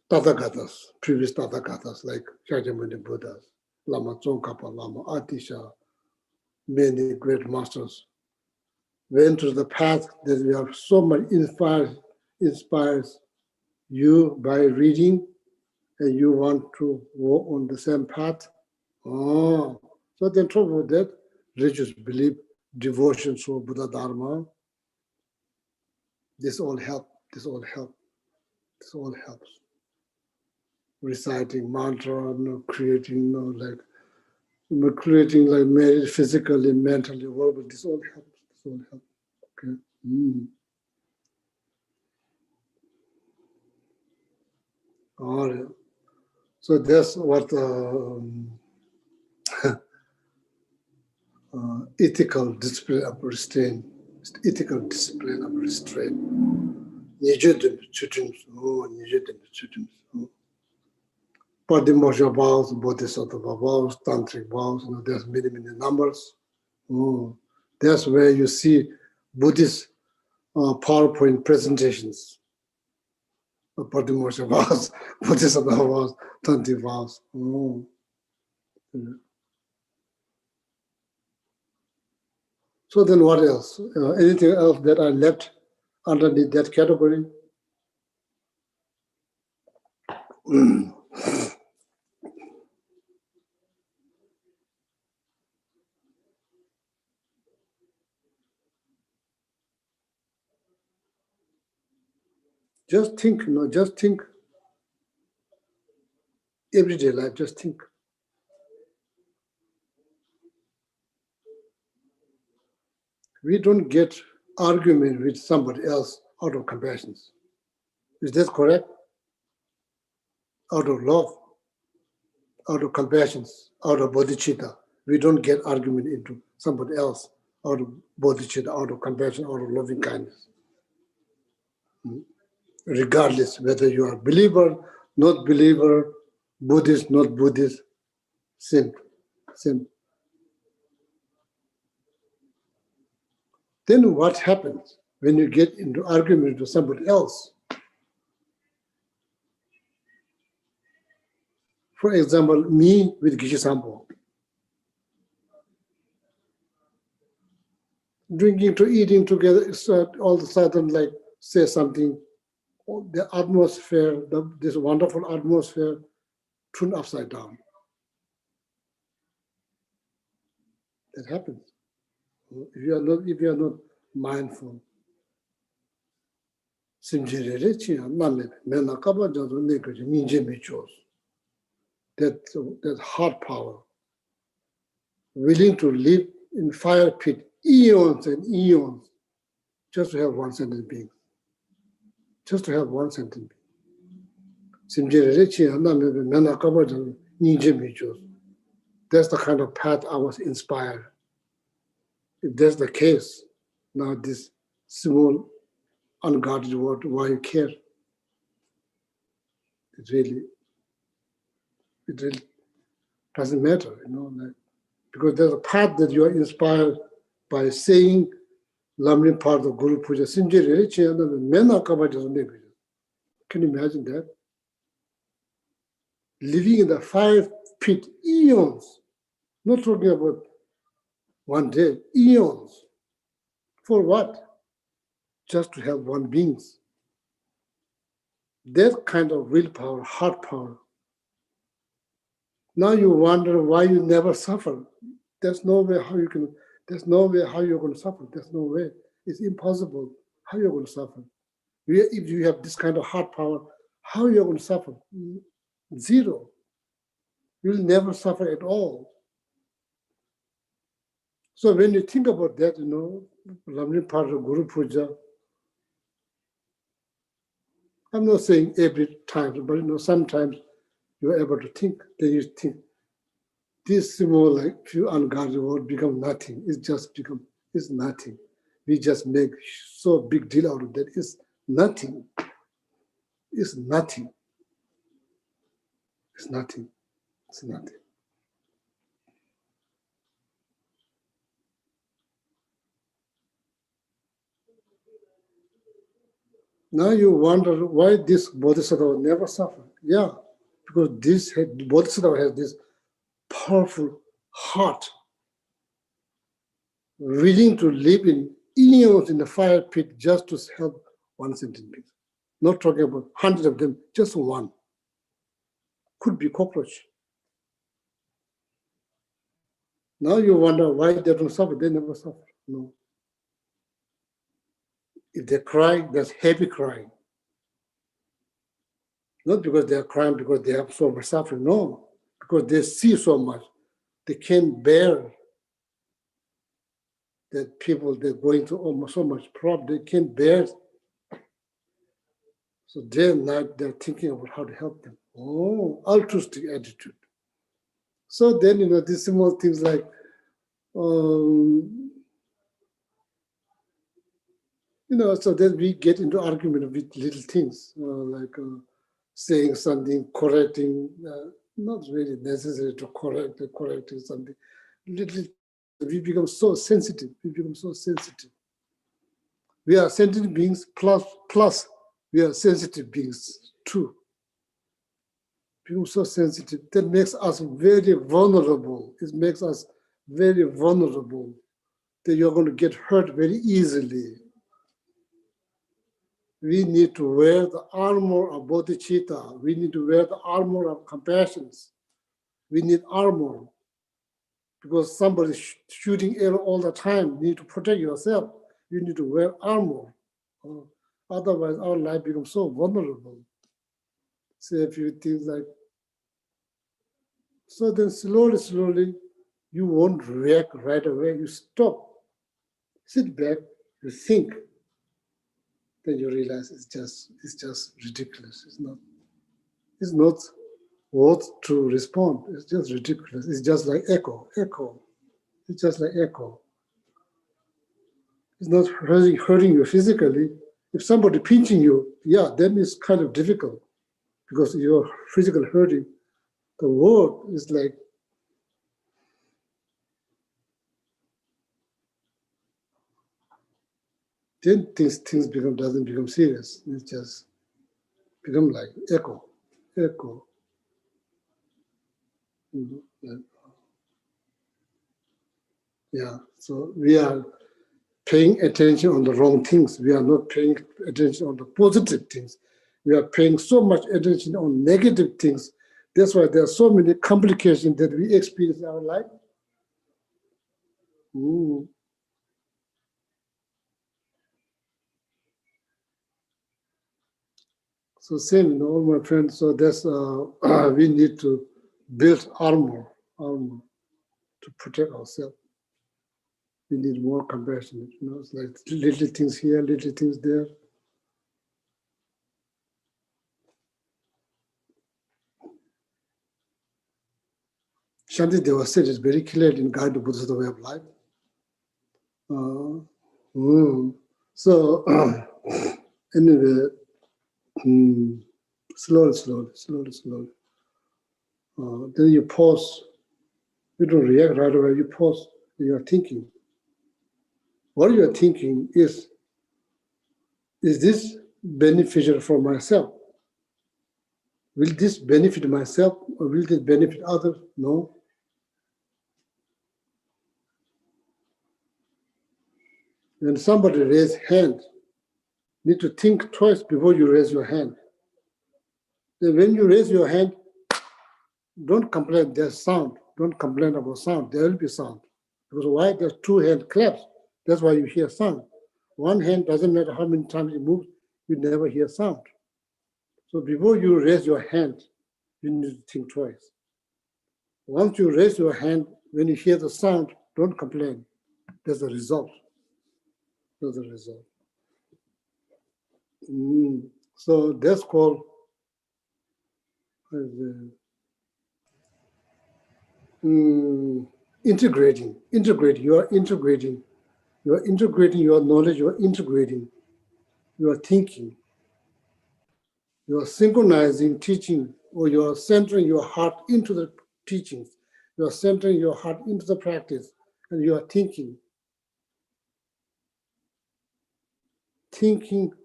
Tathagatas, previous Tathagatas, like Shakyamuni Buddhas, Lama Tsongkhapa, Lama Atisha, many great masters, went to the path that we have so much inspires you by reading, and you want to walk on the same path. So then on top of that, religious belief, devotion to Buddha Dharma, this all helps. Reciting mantra, creating marriage physically, mentally, verbally, this all helps. Okay. All right. So that's what ethical discipline of restraint. Ethical discipline of restraint. Padimosha vows, Bodhisattva vows, Tantric vows, there's many numbers. That's where you see Buddhist PowerPoint presentations. Padimosha vows, Bodhisattva vows, Tantric vows. So then what else? Anything else that I left underneath that category? Just think, just think. Everyday life, just think. We don't get argument with somebody else out of compassion. Is that correct? Out of love, out of compassion, out of bodhicitta. We don't get argument into somebody else out of bodhicitta, out of compassion, out of loving kindness. Regardless whether you are believer, not believer, Buddhist, not Buddhist, same. Then what happens when you get into argument with somebody else? For example, me with Geshe Sampo. Drinking to eating together, so all of a sudden, like, say something, the atmosphere, this wonderful atmosphere, turned upside down. That happens. If you are not mindful. That heart power, willing to live in fire pit eons and eons just to have one sentence being. Just to have one sentence being. That's the kind of path I was inspired. If that's the case, now this small, unguarded word, why you care? It really doesn't matter, because there's a path that you are inspired by saying Lamrim part of Guru Puja. Can you imagine that? Living in the fire pit eons, not talking about one day, eons. For what? Just to have one beings. That kind of willpower, heart power. Now you wonder why you never suffer. There's no way how you're going to suffer. There's no way. It's impossible. How you're going to suffer? If you have this kind of heart power, how you're going to suffer? Zero. You'll never suffer at all. So when you think about that, Lamrim part of Guru Puja, I'm not saying every time, but sometimes you're able to think. Then you think, this small, like few unguarded word become nothing. It's nothing. We just make so big deal out of that. It's nothing. It's nothing. It's nothing. It's nothing. Now you wonder why this Bodhisattva never suffered. Yeah, because this Bodhisattva has this powerful heart, willing to live in eons in the fire pit just to help one sentient being. Not talking about hundreds of them, just one. Could be cockroach. Now you wonder why they don't suffer. They never suffer. No. If they cry, that's happy crying. Not because they are crying because they have so much suffering. No, because they see so much. They can't bear that people, they're going through almost so much problem. They can't bear. So day and night, they're thinking about how to help them. Oh, altruistic attitude. So then, these small things like, so then we get into argument with little things, like saying something, correcting, not really necessary to correcting something. Little, we become so sensitive. We are sentient beings plus we are sensitive beings too. Become so sensitive. That makes us very vulnerable. It makes us very vulnerable that you're going to get hurt very easily. We need to wear the armor of bodhicitta. We need to wear the armor of compassion. We need armor because somebody's shooting arrow all the time. You need to protect yourself. You need to wear armor. Otherwise, our life becomes so vulnerable. Say a few things like, so then slowly, you won't react right away. You stop, sit back, you think. Then you realize it's just ridiculous. It's not worth to respond. It's just ridiculous. It's just like echo. It's just like echo. It's not hurting you physically. If somebody pinching you, then it's kind of difficult because you're physically hurting. The word is like, then things doesn't become serious. It just become like echo. Yeah, so we are paying attention on the wrong things. We are not paying attention on the positive things. We are paying so much attention on negative things. That's why there are so many complications that we experience in our life. Mm. So same, all my friends. So that's we need to build armor to protect ourselves. We need more compassion. It's like little things here, little things there. Shanti Deva said it very clearly in Guide to Buddhist Way of Life. So anyway, slowly. Then you pause. You don't react right away. You pause. You are thinking. What you are thinking is this beneficial for myself? Will this benefit myself or will this benefit others? No. When somebody raises hand, you need to think twice before you raise your hand. Then when you raise your hand, don't complain, there's sound. Don't complain about sound, there will be sound. Because why? There's two hand claps. That's why you hear sound. One hand doesn't matter how many times it moves, you never hear sound. So before you raise your hand, you need to think twice. Once you raise your hand, when you hear the sound, don't complain. That's the result. That's the result. So that's called integrating. You are integrating your knowledge, you are integrating your thinking. You are synchronizing teaching, or you are centering your heart into the teachings. You are centering your heart into the practice, and you are thinking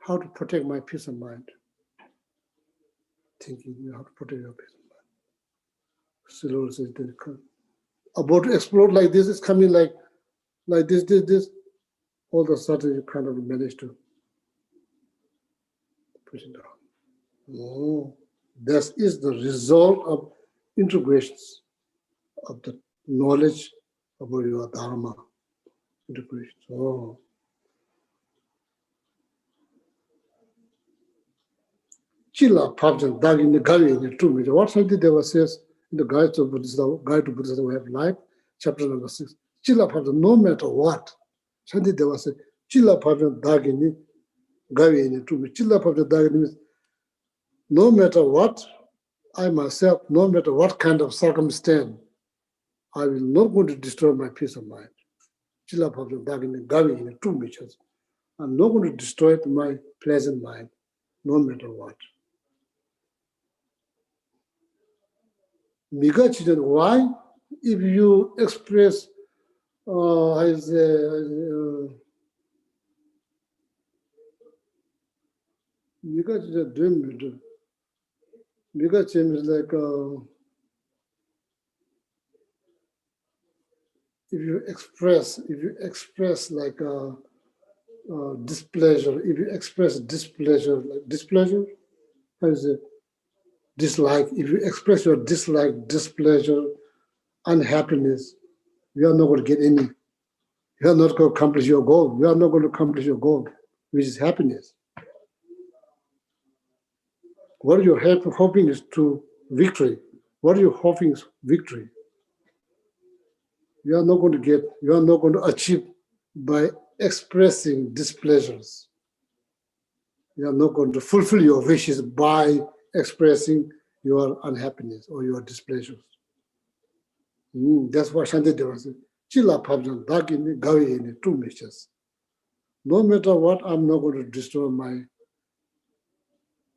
how to protect my peace of mind. Thinking how to protect your peace of mind. Slowly, about to explode like this, it's coming like this. All of a sudden, you kind of manage to push it down. Oh, this is the result of integrations of the knowledge about your Dharma. Integration. Oh. Chila Pabjan Dag in the Gavi in the 2 meter. What Shanti Deva says in the Guide to Buddhist Way of Life, chapter number 6. Chila Pabjan, no matter what. Shanti Deva says, Chila Pabjan Dag in the Gavi in the 2 meter. Chila Pabjan Dag means no matter what, I myself, no matter what kind of circumstance, I will not going to destroy my peace of mind. Chila Pabjan Dag in the Gavi in the 2 meters. I'm not going to destroy my pleasant mind, no matter what. Why? If you express, is like, if you express like displeasure, if you express displeasure, like displeasure, how is it? Dislike, if you express your dislike, displeasure, unhappiness, you are not going to get any. You are not going to accomplish your goal. You are not going to accomplish your goal, which is happiness. What you're hoping is to victory. What you're hoping is victory. You are not going to get, you are not going to achieve by expressing displeasures. You are not going to fulfill your wishes by expressing your unhappiness or your displeasures. That's what Shanti Deva said. Chila Pabjan, Dagini, Gavi, 2 measures. No matter what, I'm not going to destroy my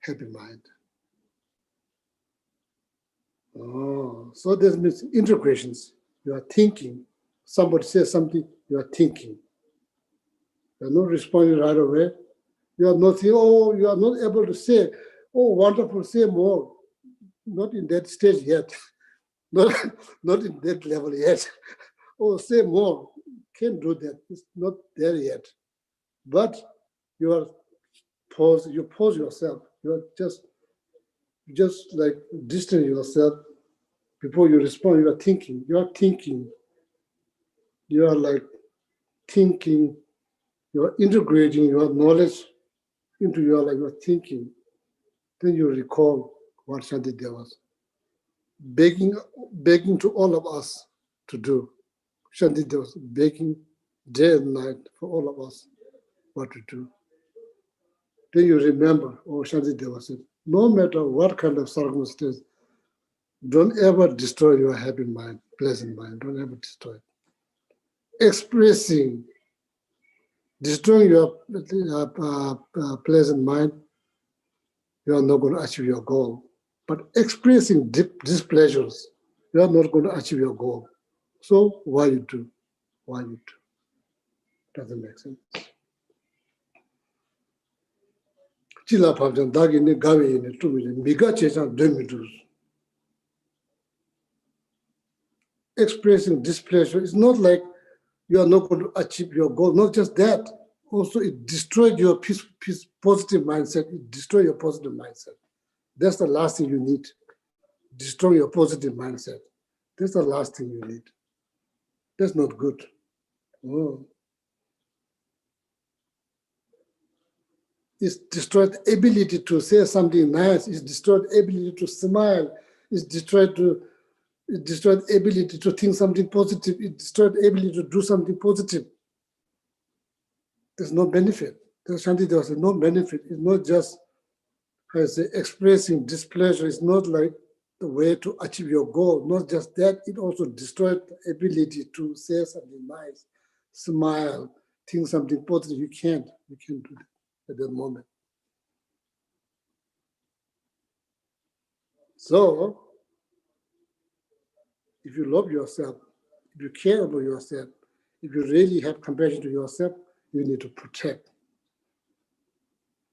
happy mind. Oh, so this means integrations. You are thinking. Somebody says something, you are thinking. You are not responding right away. You are not saying, oh, you are not able to say, oh, wonderful, say more. Not in that stage yet. Not in that level yet. Oh, say more. Can't do that. It's not there yet. But you pause yourself. You are just like distance yourself before you respond. You are thinking. You are like thinking, you are integrating your knowledge into your thinking, then you recall what Shantideva was begging to all of us to do. Shantideva was begging day and night for all of us what to do. Then you remember, Shantideva said, no matter what kind of circumstance, don't ever destroy your happy mind, pleasant mind. Don't ever destroy it. Destroying your pleasant mind, you are not going to achieve your goal. But expressing displeasures, you are not going to achieve your goal. So why you do? Why you do? Doesn't make sense. Chila Pabjan Dagini Gavi in the 2 million, Miga Chesan 2 meters. Expressing displeasure is not like you are not going to achieve your goal. Not just that, also it destroyed your positive mindset. It destroyed your positive mindset. That's the last thing you need. Destroy your positive mindset. That's the last thing you need. That's not good. Oh. It's destroyed the ability to say something nice. It's destroyed the ability to smile. It's destroyed the ability to think something positive. It destroyed the ability to do something positive. There's no benefit. There's no benefit. It's not just, I say, expressing displeasure. It's not like the way to achieve your goal. Not just that, it also destroyed the ability to say something nice, smile, think something positive. You can't do that at that moment. So, if you love yourself, if you care about yourself, if you really have compassion to yourself, you need to protect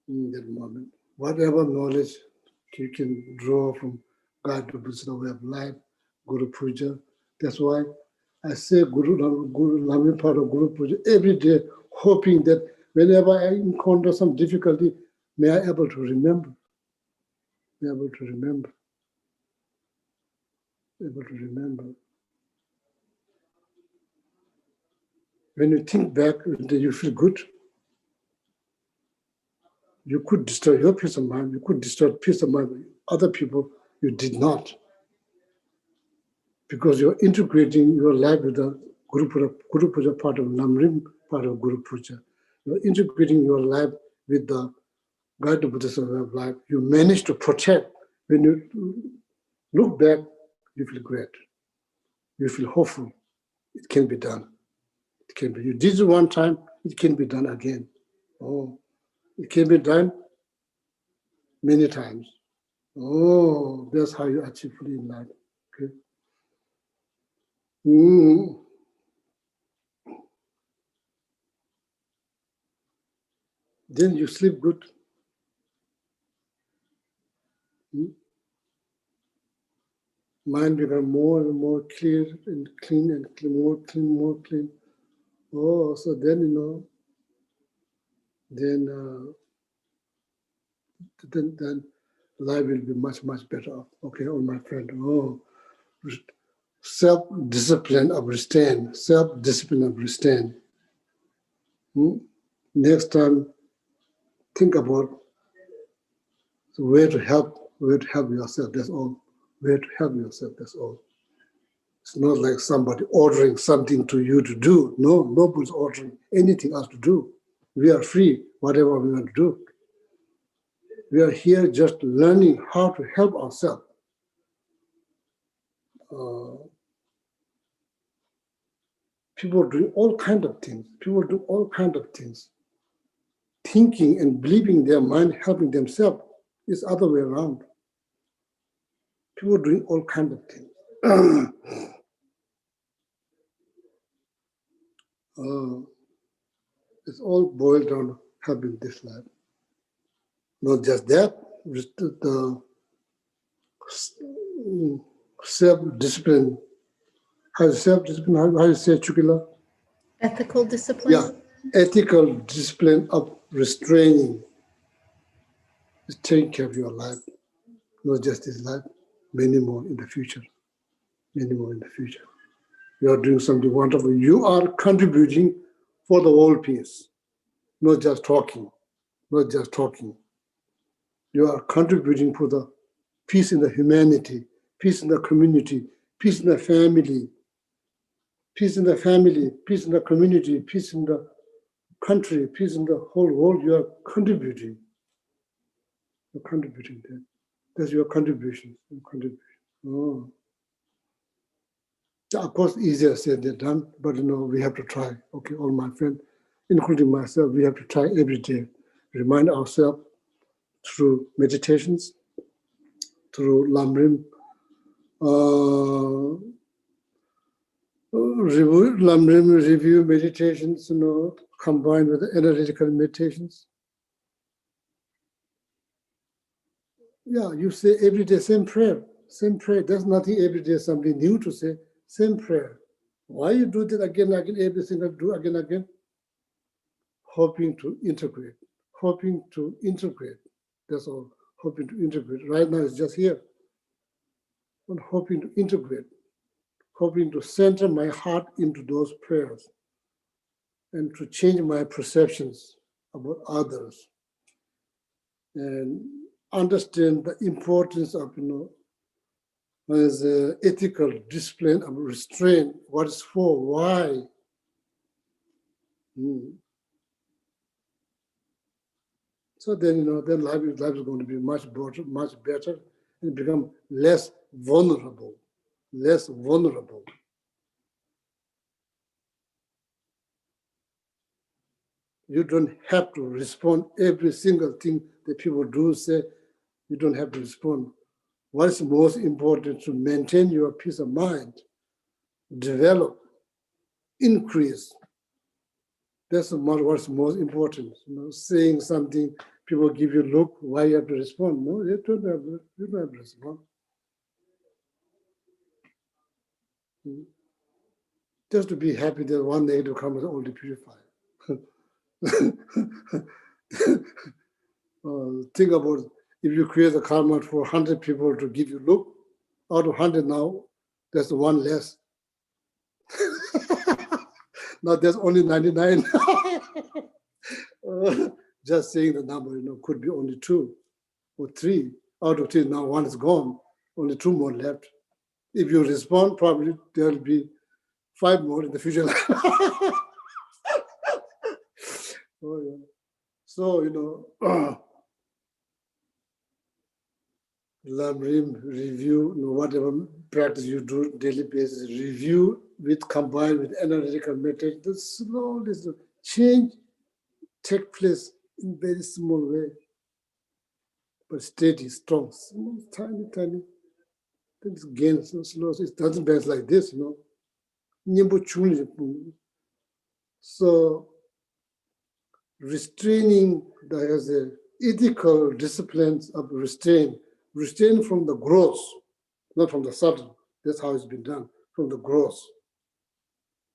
in that moment. Whatever knowledge you can draw from God to Bodhisattva way of life, Guru Puja. That's why I say Guru Lamrim Prayer, Guru Puja every day, hoping that whenever I encounter some difficulty, may I be able to remember. Be able to remember. Be able to remember. When you think back, you feel good. You could destroy your peace of mind. You could destroy peace of mind with other people. You did not. Because you're integrating your life with the Guru Puja part of Lamrim, part of Guru Puja. You're integrating your life with the guided Bodhisattva way of life. You manage to protect. When you look back, you feel great. You feel hopeful. It can be done. It can be. You did it one time, it can be done again. Oh, it can be done many times. Oh, that's how you achieve fully in life. Okay. Then you sleep good. Mind becomes more and more clear and clean and clean, more clean. Oh, so then, then life will be much better. Okay, oh my friend. Oh, self-discipline of restraint. Self-discipline of restraint. Next time, think about the way to help yourself. That's all. Way to help yourself. That's all. It's not like somebody ordering something to you to do. No, nobody's ordering anything else to do. We are free, whatever we want to do. We are here just learning how to help ourselves. People are doing all kinds of things. Thinking and believing their mind, helping themselves is the other way around. People are doing all kinds of things. It's all boiled down to helping this life. Not just that, the self-discipline. How you say, Chukila?
Ethical discipline.
Yeah, ethical discipline of restraining is taking care of your life, not just this life, many more in the future. You are doing something wonderful. You are contributing for the world peace, not just talking, not just talking. You are contributing for the peace in the humanity, peace in the community, peace in the family, peace in the family, peace in the community, peace in the country, peace in the whole world. You are contributing. You're contributing there. That's your contribution. Your contribution. Oh. Of course, easier said than done, but we have to try. Okay, all my friends, including myself, we have to try every day. Remind ourselves through meditations, through Lamrim, review meditations, combined with analytical meditations. Yeah, you say every day, same prayer, same prayer. There's nothing every day, something new to say, same prayer. Why you do that again, every single do again? Hoping to integrate, hoping to integrate. That's all, hoping to integrate. Right now it's just here. I'm hoping to integrate, hoping to center my heart into those prayers and to change my perceptions about others and understand the importance of, as ethical discipline of restraint, what it's for, why. So then, then life is going to be much better and become less vulnerable, less vulnerable. You don't have to respond every single thing that people do say. You don't have to respond. What is most important to maintain your peace of mind, develop, increase. That's what's most important. Saying something, people give you a look, why you have to respond? No, you don't have to respond. Just to be happy that one day to come and only purify. Think about if you create a karma for 100 people to give you look, out of 100 now, there's one less. Now there's only 99. Just saying the number, could be only 2 or 3. Out of 3, now 1 is gone, only 2 more left. If you respond, probably there'll be 5 more in the future. Oh, yeah. So, Lamrim, review, whatever practice you do daily basis, review combined with analytical method, the slowly change take place in very small way, but steady, strong, small, tiny. Things gain so slow. It doesn't dance like this, So restraining, there's a ethical disciplines of restraint from the gross, not from the subtle. That's how it's been done, from the gross.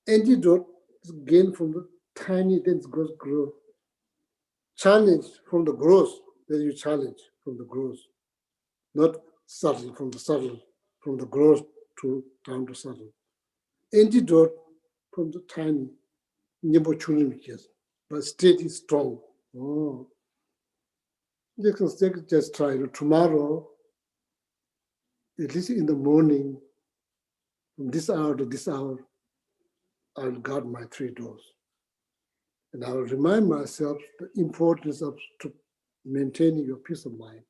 Antidote is gained from the tiny, then it goes grow. Challenge from the gross, then you challenge from the gross. Not subtle, from the gross to down to subtle. Antidote from the tiny, but steady, strong. Oh. Just try tomorrow, at least in the morning, from this hour to this hour, I'll guard my 3 doors. And I'll remind myself the importance of maintaining your peace of mind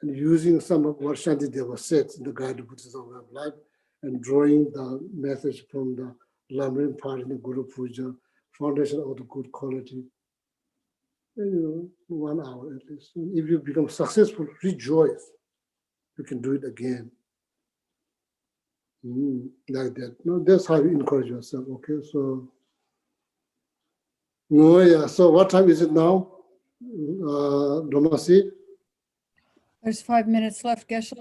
and using some of what Shantideva said in the Guided Buddhism Way of Life and drawing the message from the Lamrim Prayer in the Guru Puja, foundation of the good quality. And, 1 hour at least. And if you become successful, rejoice. You can do it again. Like that. No, that's how you encourage yourself. Okay, so. Oh yeah. So what time is it now, Domasi?
There's 5 minutes left, Geshe.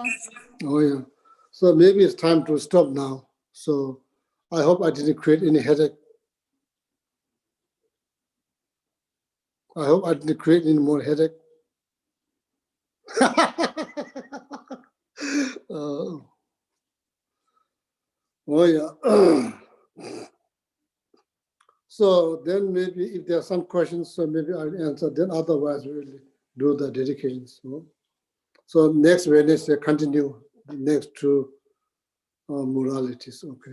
Oh yeah. So maybe it's time to stop now. So I hope I didn't create any headache. I hope I didn't create any more headache. Oh yeah. So then maybe if there are some questions, so maybe I'll answer. Then otherwise we'll do the dedications. So next Wednesday continue the next two moralities. Okay.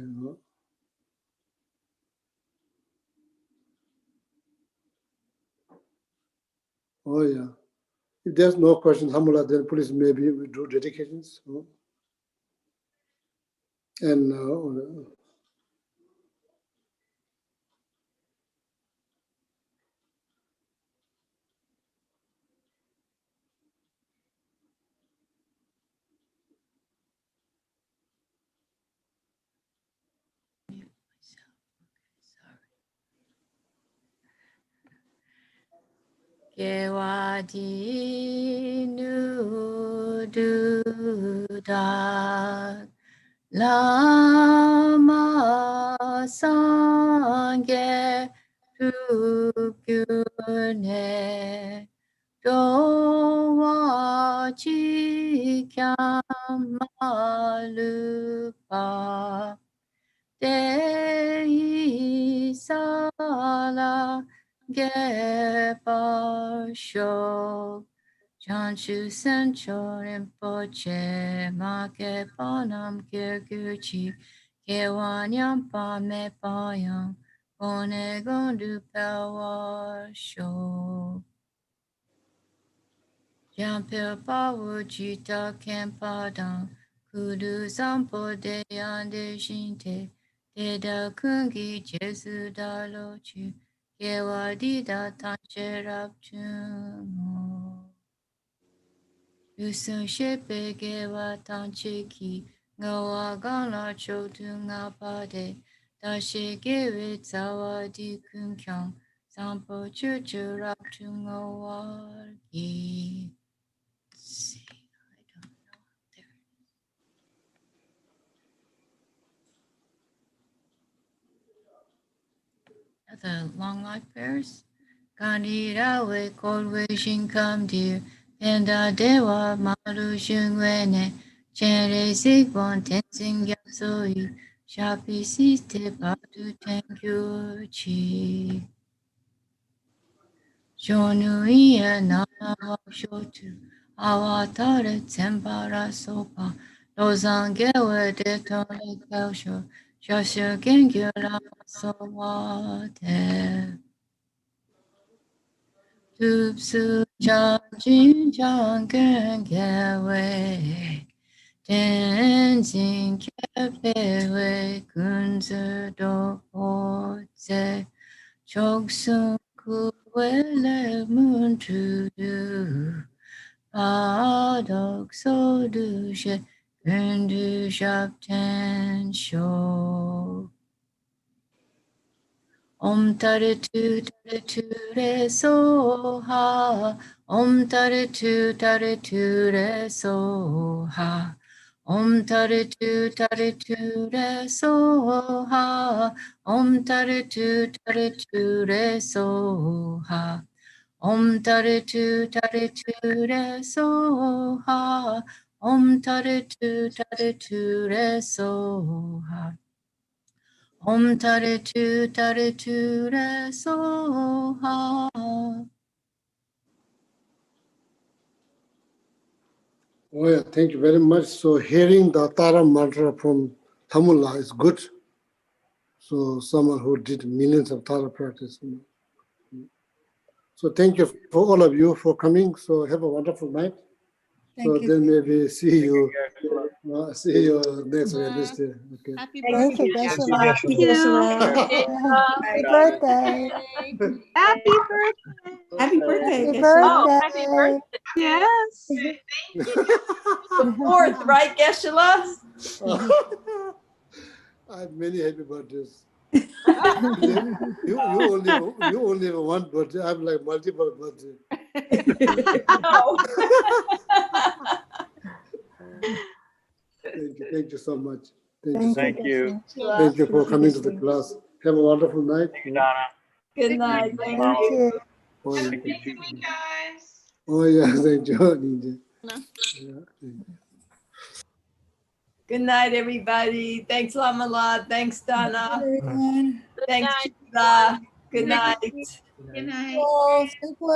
Oh yeah. If there's no questions, Hamula, then please maybe we do dedications. And
Gewadi nududa lama sange rukyune dowa chikamalupa Dei sala Gebasho Chanshu Sencho Rinpoche Make Panam Kirguchi Kewanyam Pame Payam Kone Gondu Pewasho Jampil Pawu Jita Kempadam Kudu Sampo Deyande Shinte Teda Kungi Jesu Dalochu Kewadida Tancherap Chumo Yusun Shepe Gewa Tancheki Ngawa Gala Chotunga Pade Dashe Gewe Zawadi Kunkyang Sampo Chuchurap Chungawagi See, I don't know. There. The long life prayers. Gandhirawe Kodwe Shinkam dear. Penda Dewa Maru Shungwene. Chere Sigbon Tenzin Gyapsoi. Shapi Siste Patu Tenkyu Chi. Shonu iya nana wakshotu, awatare tsembara sopa, lozangewe detone kausho, shasho gengyo lama sowate. Tupsu chanjin changengewe, tenzin kepewe kunzu do oze. Choksun kuwele muntudu padok sodushe kundu shapten sho. Om tare tu re soha. Om tare tu re soha. Om tare tu re soha. Om tare tu re soha. Om tare tu re soha. Om tare tu re soha. Om tare tu re soha.
oh yeah, thank you very much. So hearing the Tara mantra from Tamula is good. So someone who did millions of Tara practice. So thank you for all of you for coming. So have a wonderful night. So
Thank you.
then maybe see you next Wednesday. Okay.
Happy
Thank you,
birthday.
Geshe.
Thank you,
Happy birthday.
Happy birthday.
Happy birthday,
Happy
Geshe.
Oh, happy
birthday.
birthday.
Yes.
The fourth, right, Geshe?
I have many happy birthdays. You only have one birthday. I have like multiple birthdays. Thank you so much.
Thank you.
Thank you for coming to the class. Have a wonderful night.
Thank you, Donna.
Good night. Thank
Thank
you.
you.
Oh, yeah.
Thank you, guys.
Oh yeah, thank you. Ninja. Yeah, thank you.
Good night, everybody. Thanks, Lamala. Thanks, Donna.
Everyone.
Thanks,
night.
Chula. Good night.
Good night.
Oh, stay close.